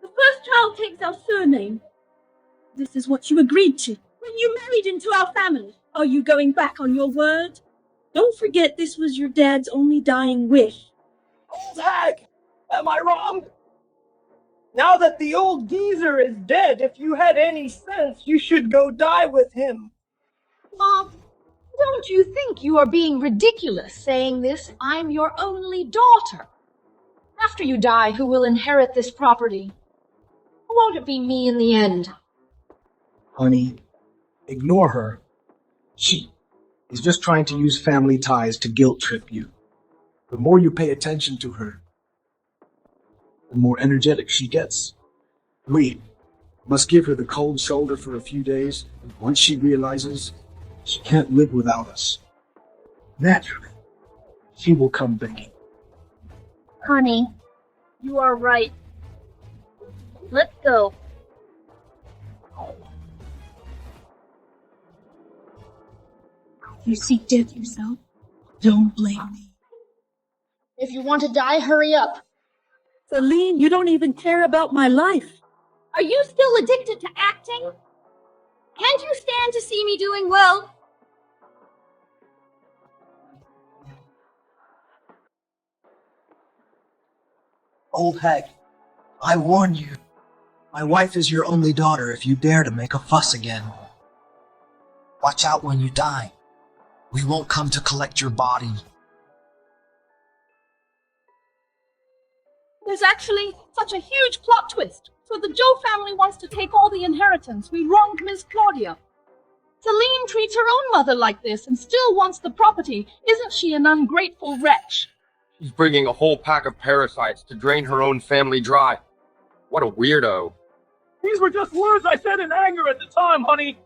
The first child takes our surname. This is what you agreed to when you married into our family. Are you going back on your word? Don't forget this was your dad's only dying wish. Old hag! Am I wrong? Now that the old geezer is dead, if you had any sense, you should go die with him. Mom, don't you think you are being ridiculous saying this? I'm your only daughter. After you die, who will inherit this property? Won't it be me in the end? Honey, ignore her. She is just trying to use family ties to guilt trip you. The more you pay attention to her, the more energetic she gets. We must give her the cold shoulder for a few days, and once she realizes she can't live without us, naturally, she will come begging. Honey, you are right. Let's go. You seek death yourself. Don't blame me. If you want to die, hurry up. Selene, you don't even care about my life. Are you still addicted to acting? Can't you stand to see me doing well? Old hag, I warn you. My wife is your only daughter if you dare to make a fuss again. Watch out when you die. We won't come to collect your body. There's actually such a huge plot twist. So the Joe family wants to take all the inheritance. We wronged Miss Claudia. Selene treats her own mother like this and still wants the property. Isn't she an ungrateful wretch? She's bringing a whole pack of parasites to drain her own family dry. What a weirdo. These were just words I said in anger at the time, honey.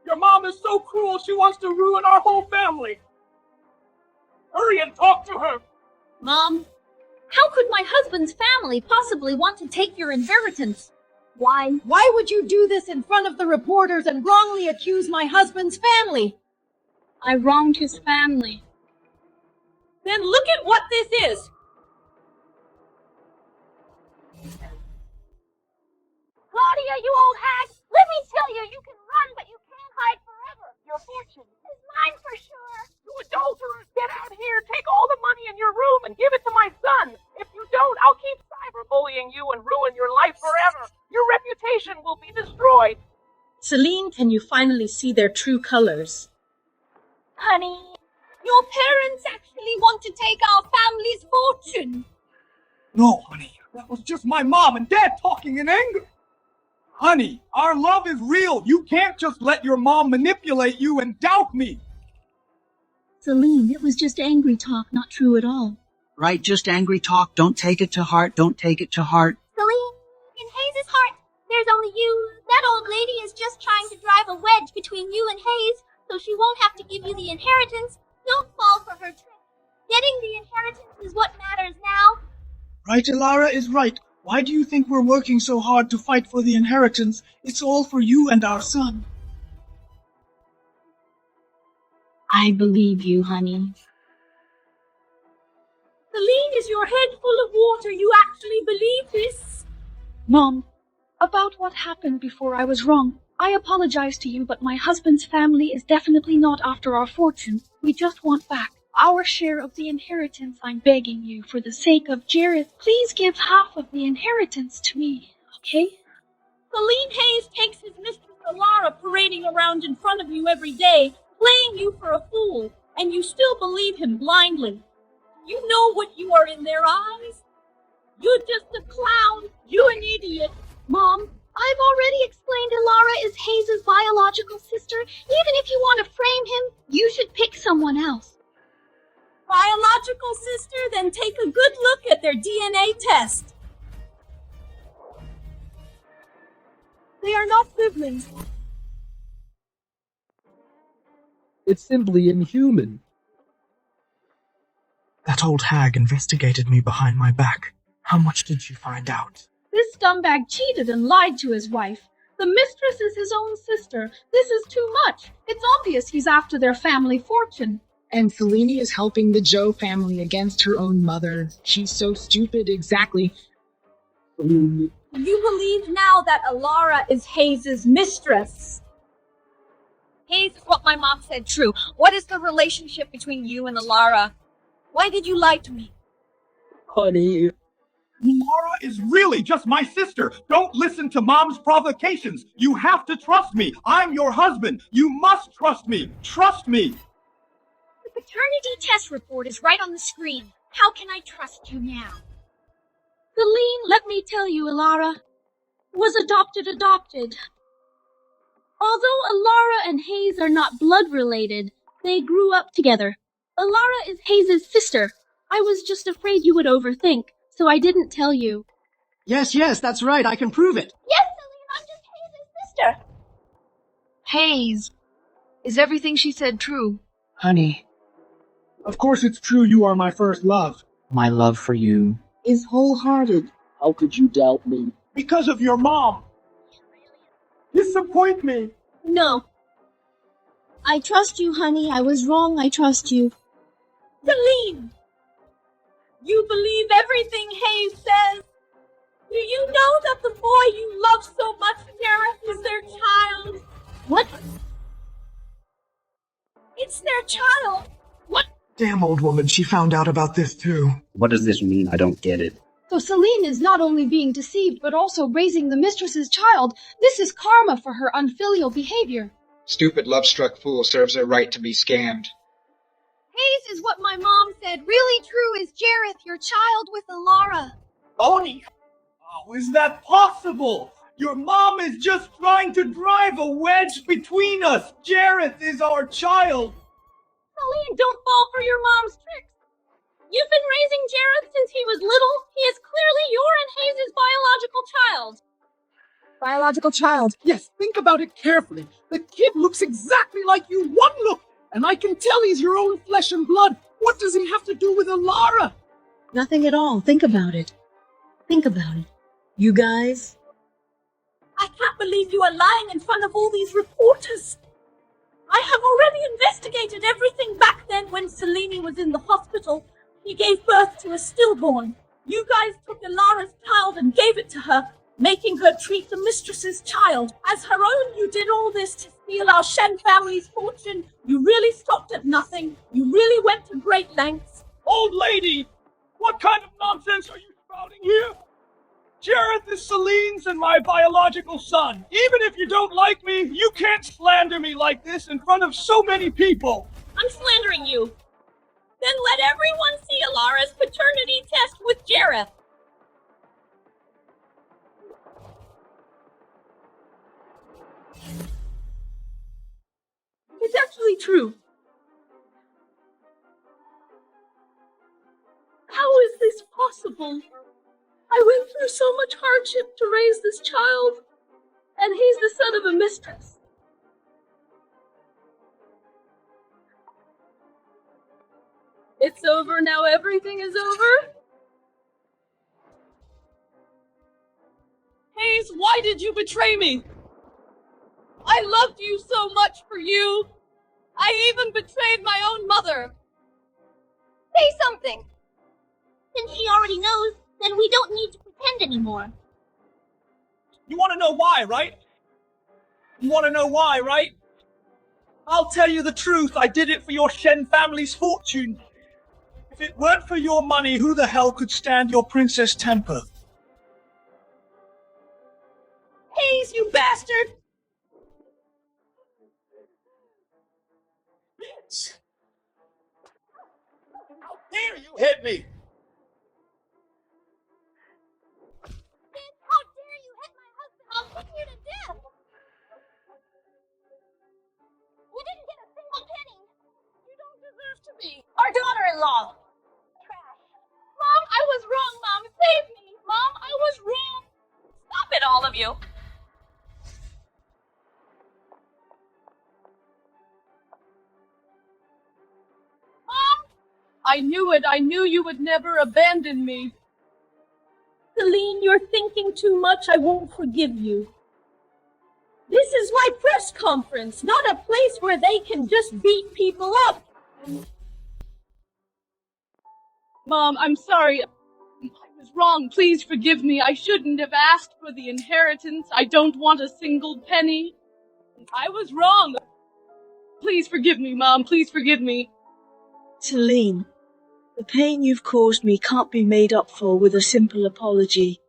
Your mom is so cruel, she wants to ruin our whole family. Hurry and talk to her. Mom, how could my husband's family possibly want to take your inheritance? Why would you do this in front of the reporters and wrongly accuse my husband's family? I wronged his family. Then look at what this is. Claudia, you old hag! Let me tell you, you can run, but you can't hide forever. Your fortune is mine for sure. You adulterers, get out here, take all the money in your room and give it to my son. If you don't, I'll keep cyberbullying you and ruin your life forever. Your reputation will be destroyed. Selene, can you finally see their true colors? Honey, your parents actually want to take our family's fortune. No, honey, that was just my mom and dad talking in anger. Honey, our love is real. You can't just let your mom manipulate you and doubt me. Selene, it was just angry talk, not true at all. Right, just angry talk. Don't take it to heart. Don't take it to heart. Selene, in Hayes' heart, there's only you. That old lady is just trying to drive a wedge between you and Hayes, so she won't have to give you the inheritance. Don't fall for her trick. Getting the inheritance is what matters now. Right, Elara is right. Why do you think we're working so hard to fight for the inheritance? It's all for you and our son. I believe you, honey. Selene, is your head full of water? You actually believe this? Mom, about what happened before I was wrong. I apologize to you, but my husband's family is definitely not after our fortune. We just want back our share of the inheritance. I'm begging you, for the sake of Jareth, please give half of the inheritance to me, okay? Selene Hayes takes his mistress Elara parading around in front of you every day, playing you for a fool, and you still believe him blindly. You know what you are in their eyes? You're just a clown. You're an idiot. Mom, I've already explained Elara is Hayes' biological sister. Even if you want to frame him, you should pick someone else. Biological sister? Then take a good look at their DNA test. They are not siblings. It's simply inhuman. That old hag investigated me behind my back. How much did she find out? This scumbag cheated and lied to his wife. The mistress is his own sister. This is too much. It's obvious he's after their family fortune. And Selene is helping the Joe family against her own mother. She's so stupid, exactly. You believe now that Alara is Hayes' mistress? Hayes, is what my mom said true. What is the relationship between you and Alara? Why did you lie to me? Honey. Laura is really just my sister. Don't listen to Mom's provocations. You have to trust me. I'm your husband. You must trust me. Trust me. The paternity test report is right on the screen. How can I trust you now? Selene, let me tell you, Alara was adopted. Although Alara and Hayes are not blood related, they grew up together. Alara is Hayes' sister. I was just afraid you would overthink, so I didn't tell you. Yes, that's right. I can prove it. Yes, Selene, I'm just Hayes' sister. Hayes, is everything she said true? Honey. Of course it's true you are my first love. My love for you is wholehearted. How could you doubt me? Because of your mom. Disappoint me. No. I trust you, honey. I was wrong. I trust you. Selene! You believe everything Hayes says? Do you know that the boy you love so much, Gareth, is their child? What? It's their child. What? Damn old woman, she found out about this too. What does this mean? I don't get it. So Selene is not only being deceived, but also raising the mistress's child. This is karma for her unfilial behavior. Stupid love-struck fool serves her right to be scammed. Hayes is what my mom said. Really true is Jareth, your child with Alara. Oni! How is that possible? Your mom is just trying to drive a wedge between us. Jareth is our child. Selene, don't fall for your mom's tricks. You've been raising Jareth since he was little. He is clearly your and Hayes' biological child. Biological child. Yes, think about it carefully. The kid looks exactly like you. One look, and I can tell he's your own flesh and blood. What does he have to do with Alara? Nothing at all. Think about it. Think about it. You guys? I can't believe you are lying in front of all these reporters. I have already investigated everything back then when Selene was in the hospital. He gave birth to a stillborn. You guys took Alara's child and gave it to her, making her treat the mistress's child as her own. You did all this to steal our Shen family's fortune. You really stopped at nothing. You really went to great lengths. Old lady! What kind of nonsense are you spouting here? Jareth is Selene's and my biological son. Even if you don't like me, you can't slander me like this in front of so many people. I'm slandering you. Then let everyone see Alara's paternity test with Jareth. It's actually true. How is this possible? I went through so much hardship to raise this child, and he's the son of a mistress. It's over now. Everything is over. Hayes, why did you betray me? I loved you so much for you. I even betrayed my own mother. Say something. Since she already knows, then we don't need to pretend anymore. You want to know why, right? You want to know why, right? I'll tell you the truth. I did it for your Shen family's fortune. If it weren't for your money, who the hell could stand your princess temper? Hayes, you bastard! Bitch! How dare you hit me? How dare you hit my husband? I'll put you to death! You didn't get a single penny! You don't deserve to be Our daughter-in-law. Mom, I was wrong, Mom. Save me. Mom, I was wrong. Stop it, all of you. Mom? I knew it. I knew you would never abandon me. Selene, you're thinking too much. I won't forgive you. This is my press conference, not a place where they can just beat people up. Mom, I'm sorry. I was wrong. Please forgive me. I shouldn't have asked for the inheritance. I don't want a single penny. I was wrong. Please forgive me, Mom. Please forgive me. Selene, the pain you've caused me can't be made up for with a simple apology.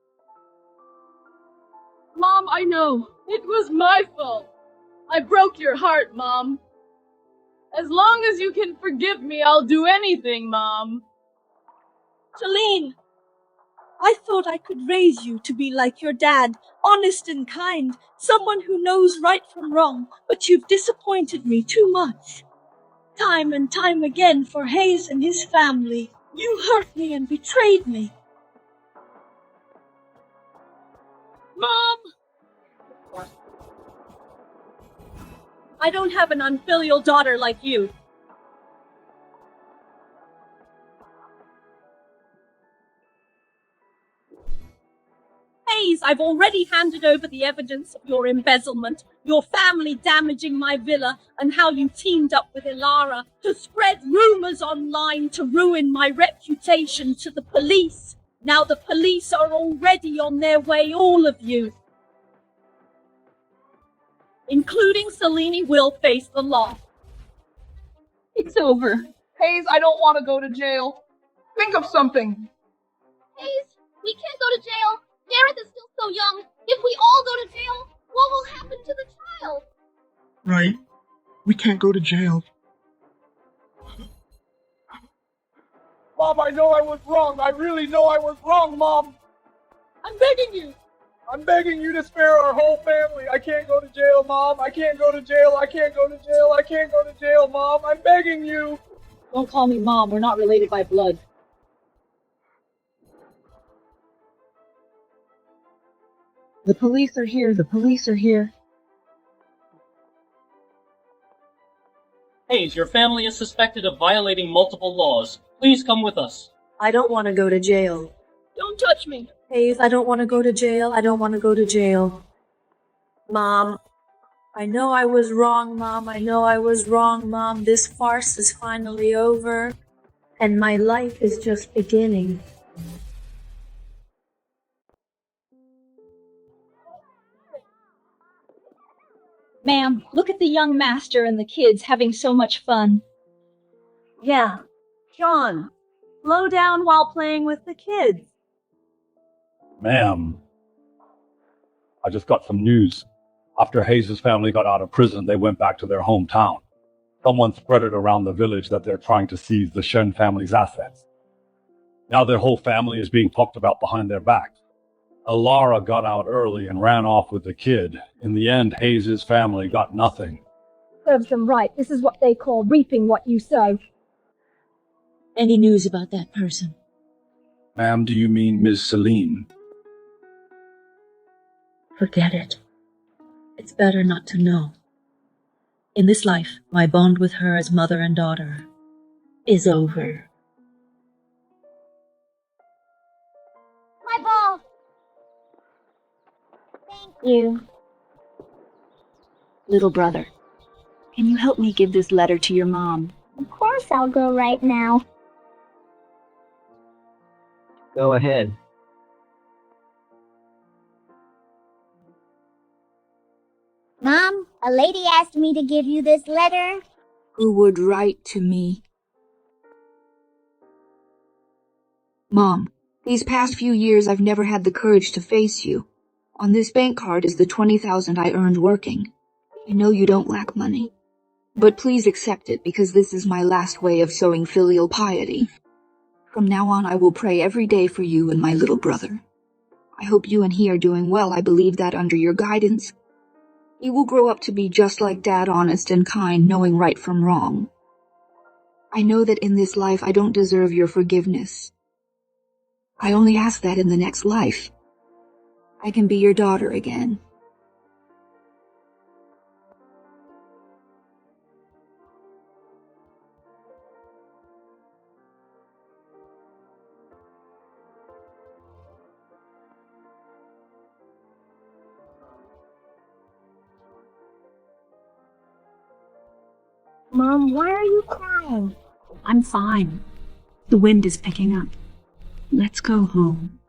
Mom, I know. It was my fault. I broke your heart, Mom. As long as you can forgive me, I'll do anything, Mom. Selene, I thought I could raise you to be like your dad, honest and kind, someone who knows right from wrong, but you've disappointed me too much. Time and time again for Hayes and his family, you hurt me and betrayed me. Mom! I don't have an unfilial daughter like you. Hayes, I've already handed over the evidence of your embezzlement, your family damaging my villa, and how you teamed up with Ilara to spread rumors online to ruin my reputation to the police. Now the police are already on their way, all of you. Including Selene will face the law. It's over. Hayes, I don't want to go to jail. Think of something. Hayes, we can't go to jail. Gareth is still so young. If we all go to jail, what will happen to the child? Right. We can't go to jail. Mom, I know I was wrong. I really know I was wrong, Mom. I'm begging you. I'm begging you to spare our whole family. I can't go to jail, Mom. I can't go to jail. I can't go to jail. I can't go to jail, Mom. I'm begging you. Don't call me Mom. We're not related by blood. The police are here. The police are here. Hayes, your family is suspected of violating multiple laws. Please come with us. I don't want to go to jail. Don't touch me. Hayes, I don't want to go to jail. I don't want to go to jail. Mom, I know I was wrong, Mom. I know I was wrong, Mom. This farce is finally over, and my life is just beginning. Ma'am, look at the young master and the kids having so much fun. Yeah. John, slow down while playing with the kids. Ma'am, I just got some news. After Hayes' family got out of prison, they went back to their hometown. Someone spread it around the village that they're trying to seize the Shen family's assets. Now their whole family is being talked about behind their backs. Ilara got out early and ran off with the kid. In the end, Hayes' family got nothing. Serves them right. This is what they call reaping what you sow. Any news about that person? Ma'am, do you mean Miss Selene? Forget it. It's better not to know. In this life, my bond with her as mother and daughter is over. My ball! Thank you. Little brother, can you help me give this letter to your mom? Of course I'll go right now. Go ahead. Mom, a lady asked me to give you this letter. Who would write to me? Mom, these past few years I've never had the courage to face you. On this bank card is the $20,000 I earned working. I know you don't lack money, but please accept it because this is my last way of showing filial piety. From now on I will pray every day for you and my little brother. I hope you and he are doing well. I believe that under your guidance, he will grow up to be just like Dad, honest and kind, knowing right from wrong. I know that in this life I don't deserve your forgiveness. I only ask that in the next life I can be your daughter again. Mom, why are you crying? I'm fine. The wind is picking up. Let's go home.